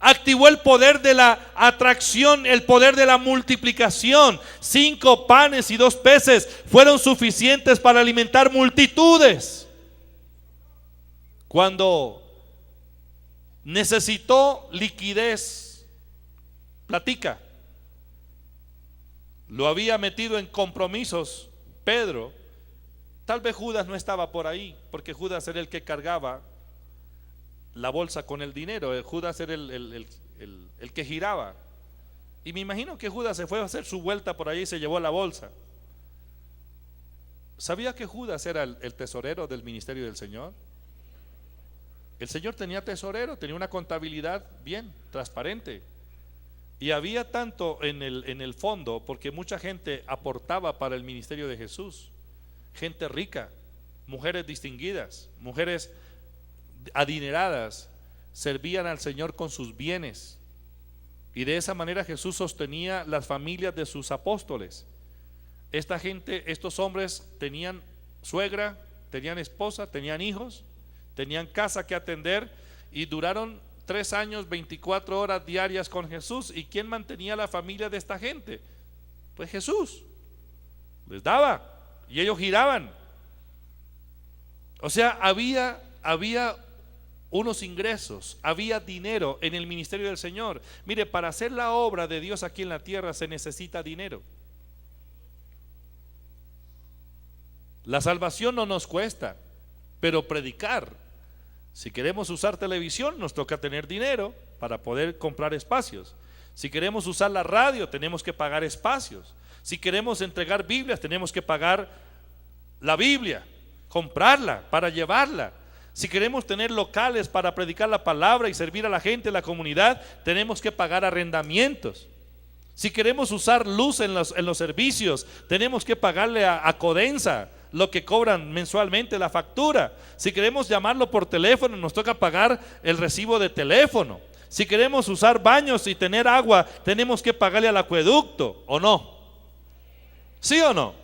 A: Activó el poder de la atracción, el poder de la multiplicación. 5 panes y 2 peces fueron suficientes para alimentar multitudes. Cuando necesitó liquidez, platica, lo había metido en compromisos Pedro. Tal vez Judas no estaba por ahí, porque Judas era el que cargaba la bolsa con el dinero. Judas era el que giraba. Y me imagino que Judas se fue a hacer su vuelta por ahí y se llevó la bolsa. ¿Sabía que Judas era el tesorero del ministerio del Señor? El Señor tenía tesorero, tenía una contabilidad bien transparente. Y había tanto en el fondo, porque mucha gente aportaba para el ministerio de Jesús. Gente rica, mujeres distinguidas, mujeres adineradas, servían al Señor con sus bienes. Y de esa manera Jesús sostenía las familias de sus apóstoles. Esta gente, estos hombres tenían suegra, tenían esposa, tenían hijos, tenían casa que atender, y duraron 3 años, 24 horas diarias con Jesús. ¿Y quién mantenía la familia de esta gente? Pues Jesús les daba y ellos giraban. O sea, había unos ingresos, había dinero en el ministerio del Señor. Mire, para hacer la obra de Dios aquí en la tierra se necesita dinero. La salvación no nos cuesta, pero predicar, si queremos usar televisión, nos toca tener dinero para poder comprar espacios. Si queremos usar la radio, tenemos que pagar espacios. Si queremos entregar Biblias, tenemos que pagar la Biblia, comprarla para llevarla. Si queremos tener locales para predicar la palabra y servir a la gente, a la comunidad, tenemos que pagar arrendamientos. Si queremos usar luz en los servicios, tenemos que pagarle a Codensa lo que cobran mensualmente, la factura. Si queremos llamarlo por teléfono, nos toca pagar el recibo de teléfono. Si queremos usar baños y tener agua, tenemos que pagarle al acueducto, ¿o no? ¿Sí o no?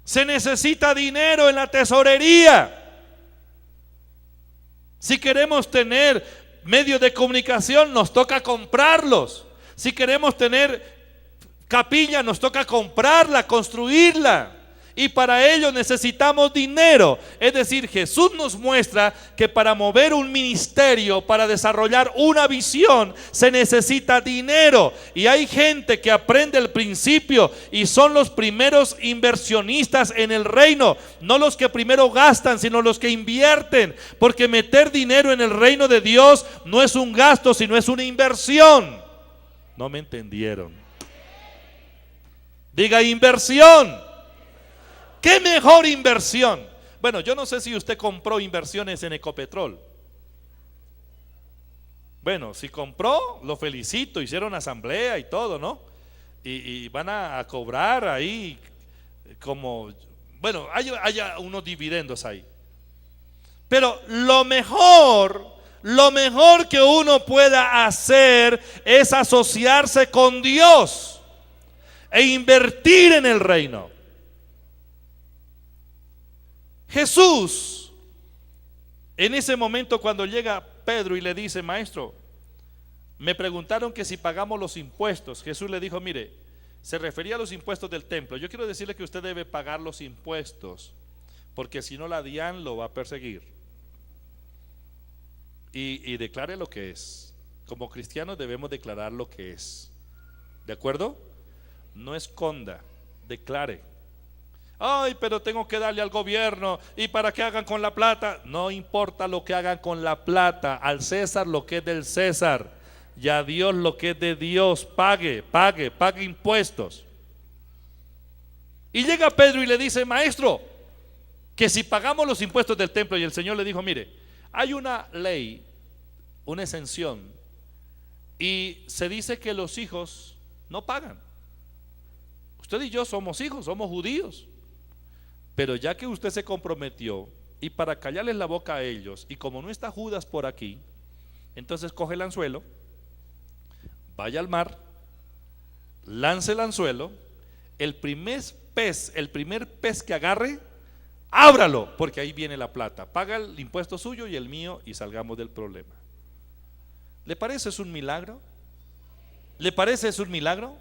A: Se necesita dinero en la tesorería. Si queremos tener medios de comunicación, nos toca comprarlos. Si queremos tener Capilla nos toca comprarla, construirla. Y para ello necesitamos dinero. Es decir, Jesús nos muestra que para mover un ministerio, para desarrollar una visión, se necesita dinero. Y hay gente que aprende el principio y son los primeros inversionistas en el reino. No los que primero gastan, sino los que invierten. Porque meter dinero en el reino de Dios no es un gasto, sino es una inversión. No me entendieron. Diga inversión. ¿Qué mejor inversión? Bueno, yo no sé si usted compró inversiones en Ecopetrol. Bueno, si compró, lo felicito, hicieron asamblea y todo, ¿no? Y van a cobrar ahí como, bueno, hay unos dividendos ahí. Pero lo mejor que uno pueda hacer es asociarse con Dios e invertir en el reino. Jesús, en ese momento cuando llega Pedro y le dice: maestro, me preguntaron que si pagamos los impuestos. Jesús le dijo: mire, se refería a los impuestos del templo. Yo quiero decirle que usted debe pagar los impuestos, porque si no la DIAN lo va a perseguir. Y declare lo que es. Como cristianos debemos declarar lo que es. ¿De acuerdo? No esconda, declare. Ay, pero tengo que darle al gobierno, y para que hagan con la plata. No importa lo que hagan con la plata. Al César lo que es del César, y a Dios lo que es de Dios. Pague impuestos. Y llega Pedro y le dice: maestro, que si pagamos los impuestos del templo. Y el Señor le dijo: mire, hay una ley, una exención, y se dice que los hijos no pagan. Usted y yo somos hijos, somos judíos. Pero ya que usted se comprometió, y para callarles la boca a ellos, y como no está Judas por aquí, entonces coge el anzuelo, vaya al mar, lance el anzuelo, el primer pez que agarre, ábralo, porque ahí viene la plata. Paga el impuesto suyo y el mío, y salgamos del problema. ¿Le parece es un milagro? ¿Le parece es un milagro?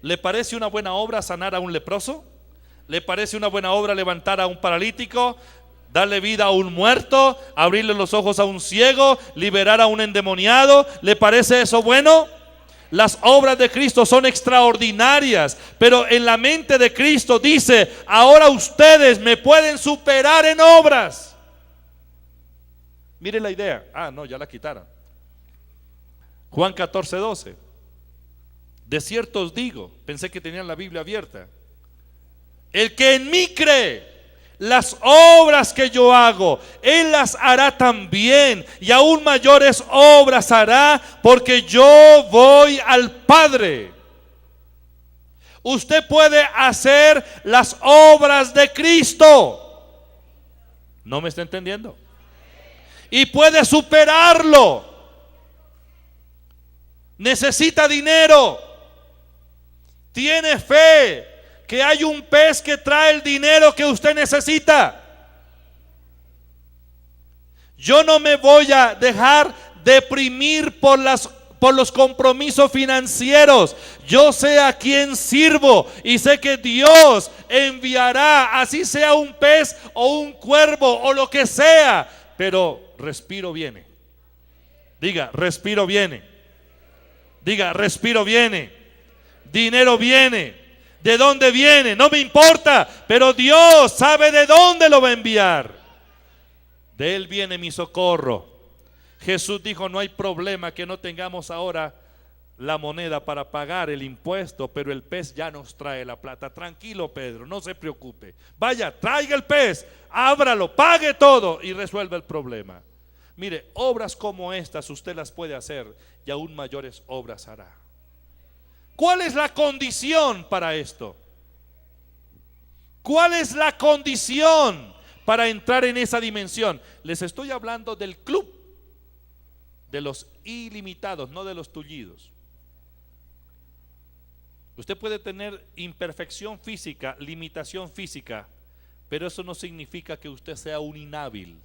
A: ¿Le parece una buena obra sanar a un leproso? ¿Le parece una buena obra levantar a un paralítico, darle vida a un muerto, abrirle los ojos a un ciego, liberar a un endemoniado? ¿Le parece eso bueno? Las obras de Cristo son extraordinarias, pero en la mente de Cristo dice: ahora ustedes me pueden superar en obras. Mire la idea. No, ya la quitaron. Juan 14:12. De cierto os digo, pensé que tenían la Biblia abierta, el que en mí cree, las obras que yo hago, él las hará también, y aún mayores obras hará, porque yo voy al Padre. Usted puede hacer las obras de Cristo. ¿No me está entendiendo? Y puede superarlo. Necesita dinero. Tiene fe que hay un pez que trae el dinero que usted necesita. Yo no me voy a dejar deprimir por los compromisos financieros. Yo sé a quién sirvo y sé que Dios enviará, así sea un pez o un cuervo o lo que sea, pero respiro viene. Diga, respiro viene. Diga, respiro viene. Dinero viene. ¿De dónde viene? No me importa, pero Dios sabe de dónde lo va a enviar. De Él viene mi socorro. Jesús dijo: no hay problema que no tengamos ahora la moneda para pagar el impuesto, pero el pez ya nos trae la plata. Tranquilo, Pedro, no se preocupe. Vaya, traiga el pez, ábralo, pague todo y resuelva el problema. Mire, obras como estas usted las puede hacer, y aún mayores obras hará. ¿Cuál es la condición para esto? ¿Cuál es la condición para entrar en esa dimensión? Les estoy hablando del club de los ilimitados, no de los tullidos. Usted puede tener imperfección física, limitación física, pero eso no significa que usted sea un inhábil.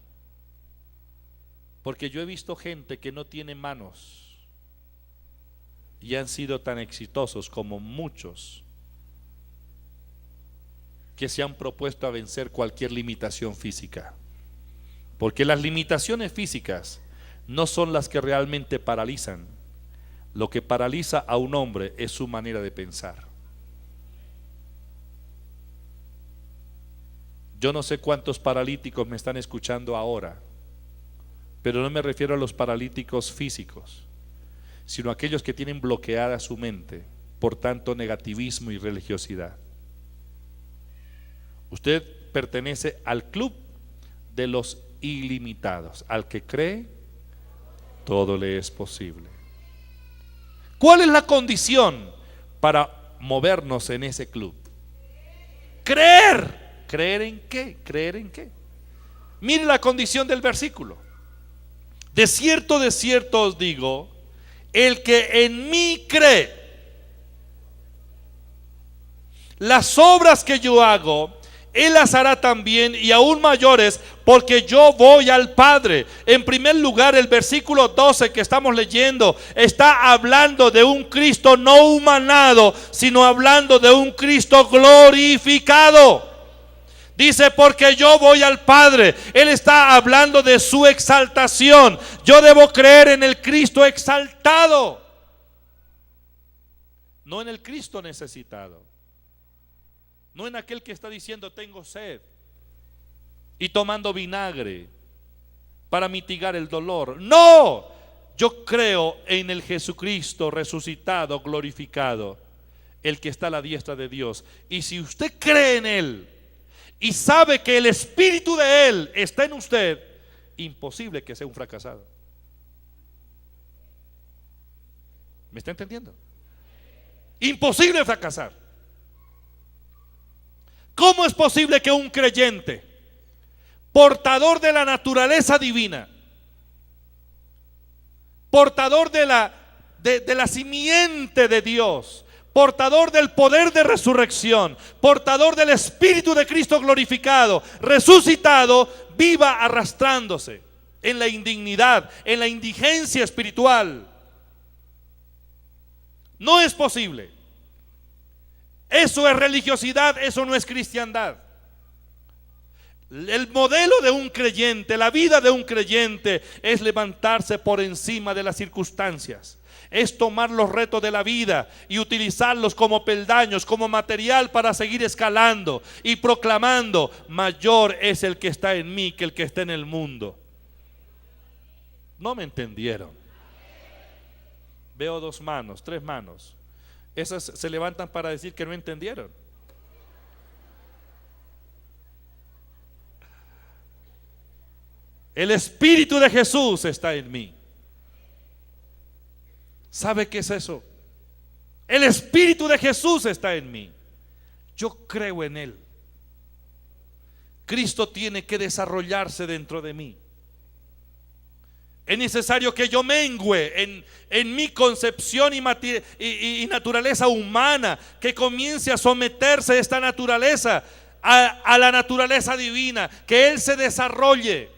A: Porque yo he visto gente que no tiene manos y han sido tan exitosos como muchos que se han propuesto a vencer cualquier limitación física. Porque las limitaciones físicas no son las que realmente paralizan. Lo que paraliza a un hombre es su manera de pensar. Yo no sé cuántos paralíticos me están escuchando ahora, pero no me refiero a los paralíticos físicos, sino a aquellos que tienen bloqueada su mente por tanto negativismo y religiosidad. Usted pertenece al club de los ilimitados. Al que cree, todo le es posible. ¿Cuál es la condición para movernos en ese club? Creer. ¿Creer en qué? ¿Creer en qué? Mire la condición del versículo. De cierto os digo, el que en mí cree, las obras que yo hago, él las hará también, y aún mayores, porque yo voy al Padre. En primer lugar, el versículo 12 que estamos leyendo está hablando de un Cristo no humanado, sino hablando de un Cristo glorificado. Dice, porque yo voy al Padre. Él está hablando de su exaltación. Yo debo creer en el Cristo exaltado, no en el Cristo necesitado, no en aquel que está diciendo tengo sed y tomando vinagre para mitigar el dolor. No, yo creo en el Jesucristo resucitado, glorificado, el que está a la diestra de Dios. Y si usted cree en Él y sabe que el Espíritu de Él está en usted, imposible que sea un fracasado. ¿Me está entendiendo? Imposible fracasar. ¿Cómo es posible que un creyente, portador de la naturaleza divina, portador de la simiente de Dios, portador del poder de resurrección, portador del Espíritu de Cristo glorificado, resucitado, viva arrastrándose en la indignidad, en la indigencia espiritual? No es posible. Eso es religiosidad, eso no es cristiandad. El modelo de un creyente, la vida de un creyente, es levantarse por encima de las circunstancias. Es tomar los retos de la vida y utilizarlos como peldaños, como material para seguir escalando y proclamando: mayor es el que está en mí que el que está en el mundo. No me entendieron. Veo 2 manos, 3 manos. Esas se levantan para decir que no entendieron. El Espíritu de Jesús está en mí. ¿Sabe qué es eso? El Espíritu de Jesús está en mí. Yo creo en Él. Cristo tiene que desarrollarse dentro de mí. Es necesario que yo mengüe en mi concepción y naturaleza humana, que comience a someterse esta naturaleza a la naturaleza divina, que Él se desarrolle.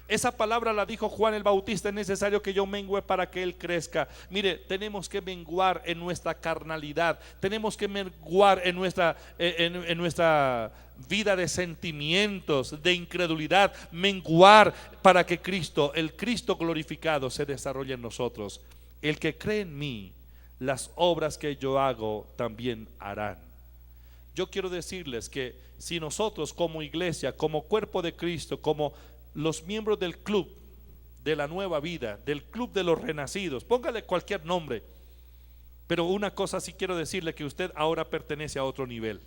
A: Esa palabra la dijo Juan el Bautista: es necesario que yo mengüe para que Él crezca. Mire, tenemos que menguar en nuestra carnalidad, tenemos que menguar en nuestra vida de sentimientos, de incredulidad, menguar para que Cristo, el Cristo glorificado, se desarrolle en nosotros. El que cree en mí, las obras que yo hago también harán. Yo quiero decirles que si nosotros como iglesia, como cuerpo de Cristo, como los miembros del club de la nueva vida, del club de los renacidos, póngale cualquier nombre, pero una cosa sí quiero decirle: que usted ahora pertenece a otro nivel.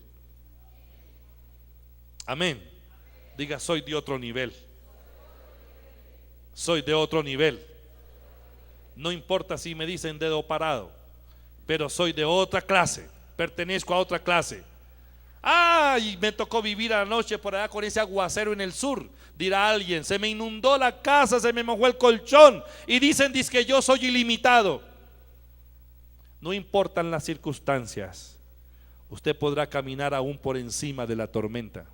A: Amén. Diga: soy de otro nivel. Soy de otro nivel. No importa si me dicen dedo parado, pero soy de otra clase, pertenezco a otra clase. Ay, me tocó vivir anoche por allá con ese aguacero en el sur. Dirá alguien: se me inundó la casa, se me mojó el colchón, y dicen que yo soy ilimitado. No importan las circunstancias, usted podrá caminar aún por encima de la tormenta,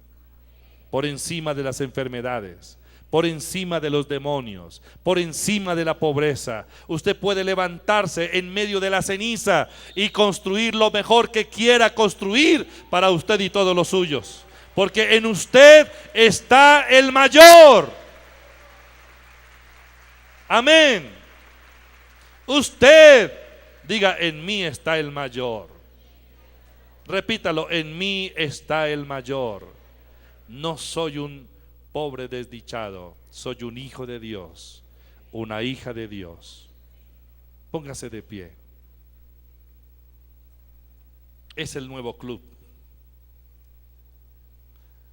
A: por encima de las enfermedades, por encima de los demonios, por encima de la pobreza. Usted puede levantarse en medio de la ceniza y construir lo mejor que quiera construir para usted y todos los suyos, porque en usted está el mayor. Amén. Usted diga: en mí está el mayor. Repítalo: en mí está el mayor. No soy un pobre desdichado, soy un hijo de Dios, una hija de Dios. Póngase de pie. Es el nuevo club.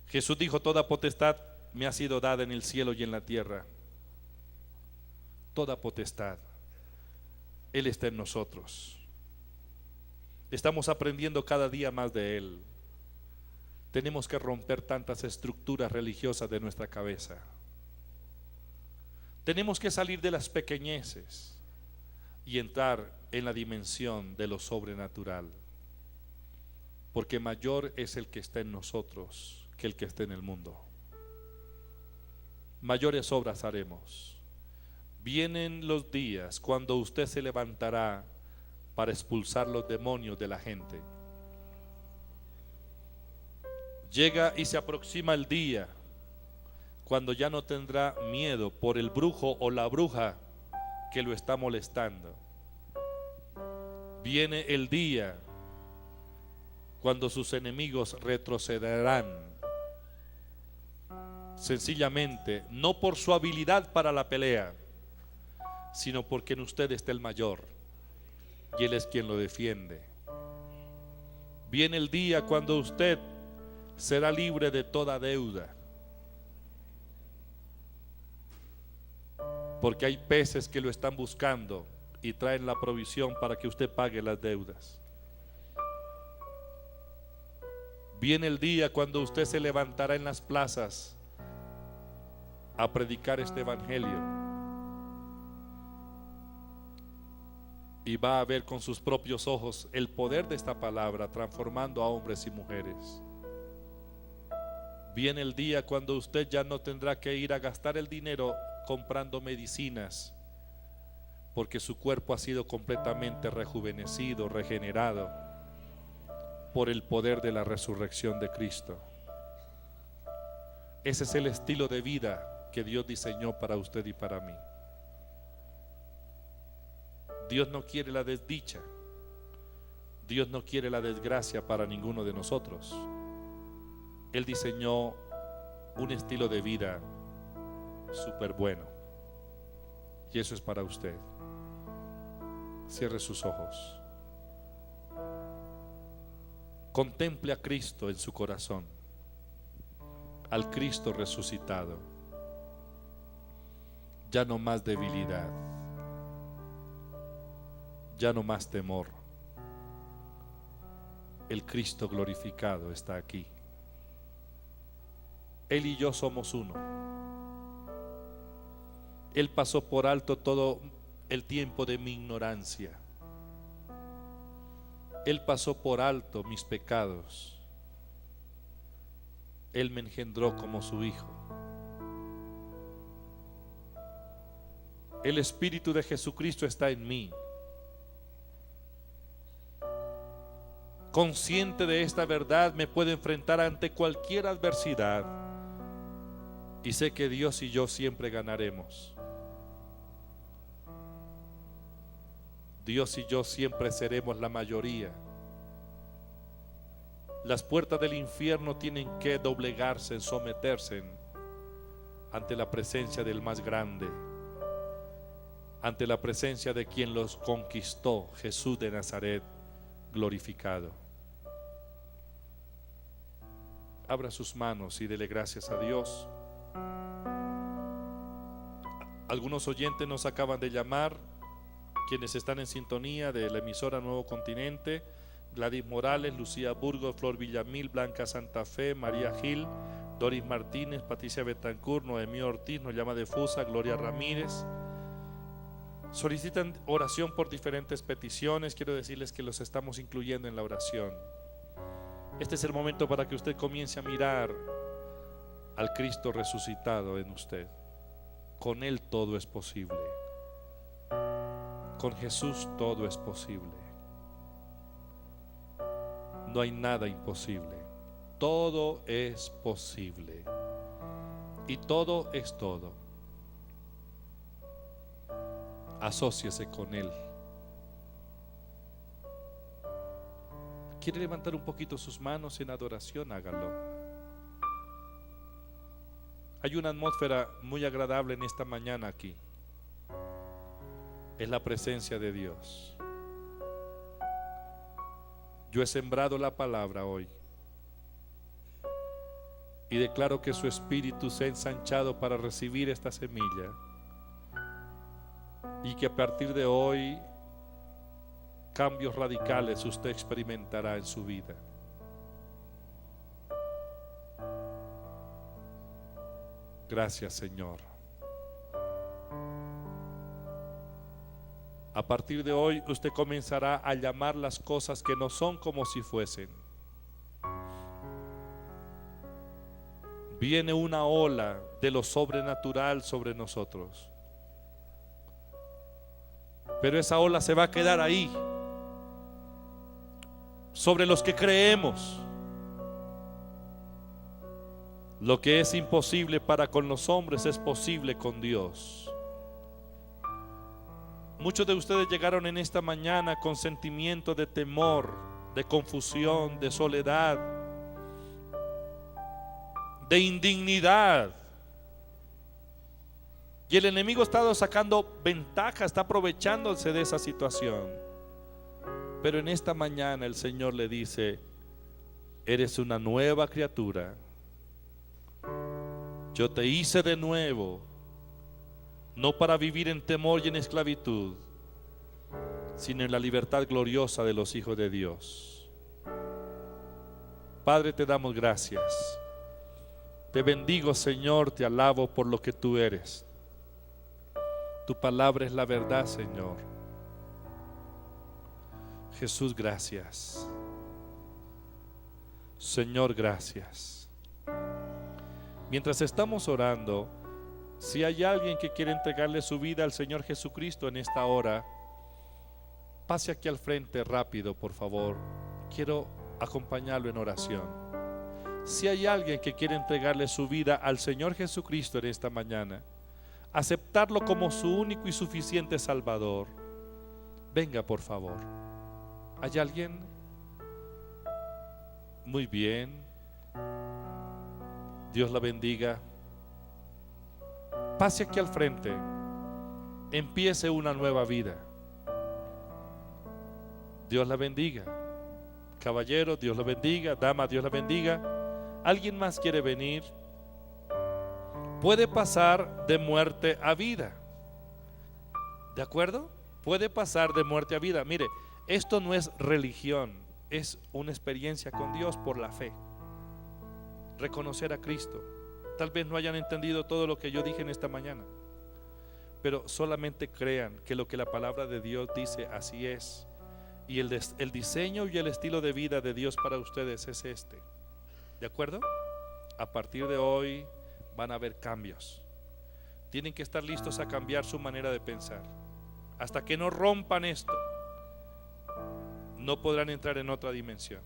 A: Jesús dijo: toda potestad me ha sido dada en el cielo y en la tierra. Toda potestad. Él está en nosotros. Estamos aprendiendo cada día más de Él. Tenemos que romper tantas estructuras religiosas de nuestra cabeza. Tenemos que salir de las pequeñeces y entrar en la dimensión de lo sobrenatural, porque mayor es el que está en nosotros que el que está en el mundo. Mayores obras haremos. Vienen los días cuando usted se levantará para expulsar los demonios de la gente. Llega y se aproxima el día cuando ya no tendrá miedo por el brujo o la bruja que lo está molestando. Viene el día cuando sus enemigos retrocederán, sencillamente no por su habilidad para la pelea, sino porque en usted está el mayor y Él es quien lo defiende. Viene el día cuando usted será libre de toda deuda, porque hay peces que lo están buscando y traen la provisión para que usted pague las deudas. Viene el día cuando usted se levantará en las plazas a predicar este evangelio y va a ver con sus propios ojos el poder de esta palabra transformando a hombres y mujeres. Viene el día cuando usted ya no tendrá que ir a gastar el dinero comprando medicinas, porque su cuerpo ha sido completamente rejuvenecido, regenerado por el poder de la resurrección de Cristo. Ese es el estilo de vida que Dios diseñó para usted y para mí. Dios no quiere la desdicha, Dios no quiere la desgracia para ninguno de nosotros. Él diseñó un estilo de vida súper bueno, y eso es para usted. Cierre sus ojos. Contemple a Cristo en su corazón, al Cristo resucitado. Ya no más debilidad, ya no más temor. El Cristo glorificado está aquí. Él y yo somos uno. Él pasó por alto todo el tiempo de mi ignorancia. Él pasó por alto mis pecados. Él me engendró como su hijo. El Espíritu de Jesucristo está en mí. Consciente de esta verdad, me puedo enfrentar ante cualquier adversidad y sé que Dios y yo siempre ganaremos. Dios y yo siempre seremos la mayoría. Las puertas del infierno tienen que doblegarse, someterse ante la presencia del más grande, ante la presencia de quien los conquistó, Jesús de Nazaret glorificado. Abra sus manos y dele gracias a Dios. Algunos oyentes nos acaban de llamar, quienes están en sintonía de la emisora Nuevo Continente: Gladys Morales, Lucía Burgos, Flor Villamil, Blanca Santa Fe, María Gil, Doris Martínez, Patricia Betancourt, Noemí Ortiz nos llama de Fusa, Gloria Ramírez. Solicitan oración por diferentes peticiones. Quiero decirles que los estamos incluyendo en la oración. Este es el momento para que usted comience a mirar al Cristo resucitado en usted. Con Él todo es posible. Con Jesús todo es posible. No hay nada imposible. Todo es posible. Y todo es todo. Asóciese con Él. ¿Quiere levantar un poquito sus manos en adoración? Hágalo. Hay una atmósfera muy agradable en esta mañana aquí. Es la presencia de Dios. Yo he sembrado la palabra hoy y declaro que su espíritu se ha ensanchado para recibir esta semilla, y que a partir de hoy cambios radicales usted experimentará en su vida. Gracias, Señor. A partir de hoy usted comenzará a llamar las cosas que no son como si fuesen. Viene una ola de lo sobrenatural sobre nosotros, pero esa ola se va a quedar ahí, sobre los que creemos. Lo que es imposible para con los hombres es posible con Dios. Muchos de ustedes llegaron en esta mañana con sentimiento de temor, de confusión, de soledad, de indignidad. Y el enemigo ha estado sacando ventaja, está aprovechándose de esa situación. Pero en esta mañana el Señor le dice: eres una nueva criatura. Yo te hice de nuevo, no para vivir en temor y en esclavitud, sino en la libertad gloriosa de los hijos de Dios. Padre, te damos gracias. Te bendigo, Señor, te alabo por lo que tú eres. Tu palabra es la verdad, Señor. Jesús, gracias. Señor, gracias. Mientras estamos orando, si hay alguien que quiere entregarle su vida al Señor Jesucristo en esta hora, pase aquí al frente rápido, por favor. Quiero acompañarlo en oración. Si hay alguien que quiere entregarle su vida al Señor Jesucristo en esta mañana, aceptarlo como su único y suficiente Salvador, venga, por favor. ¿Hay alguien? Muy bien. Dios la bendiga. Pase aquí al frente. Empiece una nueva vida. Dios la bendiga. Caballero, Dios la bendiga. Dama, Dios la bendiga. ¿Alguien más quiere venir? Puede pasar de muerte a vida. ¿De acuerdo? Puede pasar de muerte a vida. Mire, esto no es religión, es una experiencia con Dios por la fe. Reconocer a Cristo. Tal vez no hayan entendido todo lo que yo dije en esta mañana, pero solamente crean que lo que la palabra de Dios dice así es. Y el diseño y el estilo de vida de Dios para ustedes es este. ¿De acuerdo? A partir de hoy van a haber cambios. Tienen que estar listos a cambiar su manera de pensar. Hasta que no rompan esto, no podrán entrar en otra dimensión.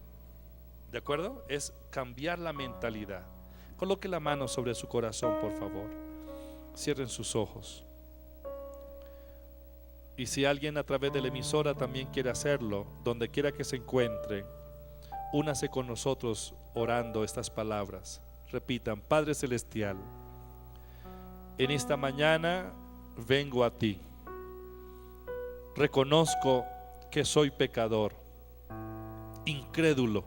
A: ¿De acuerdo? Es cambiar la mentalidad. Coloque la mano sobre su corazón, por favor. Cierren sus ojos. Y si alguien a través de la emisora también quiere hacerlo, donde quiera que se encuentre, únase con nosotros orando estas palabras. Repitan: Padre Celestial, en esta mañana vengo a ti. Reconozco que soy pecador, incrédulo,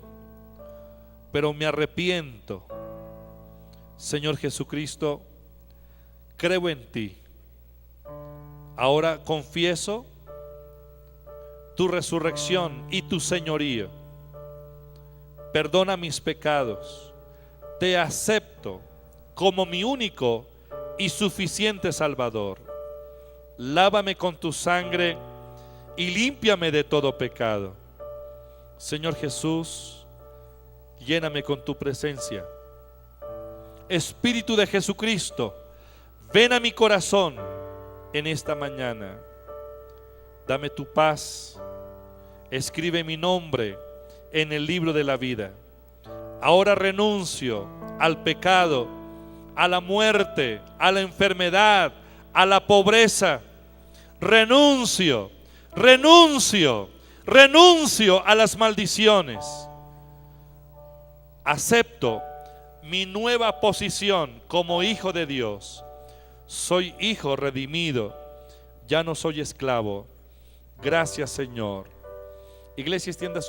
A: pero me arrepiento. Señor Jesucristo, creo en ti. Ahora confieso tu resurrección y tu señorío. Perdona mis pecados. Te acepto como mi único y suficiente Salvador. Lávame con tu sangre y límpiame de todo pecado. Señor Jesús, lléname con tu presencia. Espíritu de Jesucristo, Ven a mi corazón en esta mañana. Dame tu paz. Escribe mi nombre en el libro de la vida. Ahora renuncio al pecado, a la muerte, a la enfermedad, a la pobreza. Renuncio a las maldiciones. Acepto mi nueva posición como hijo de Dios. Soy hijo redimido, ya no soy esclavo. Gracias, Señor. Iglesia, extienda su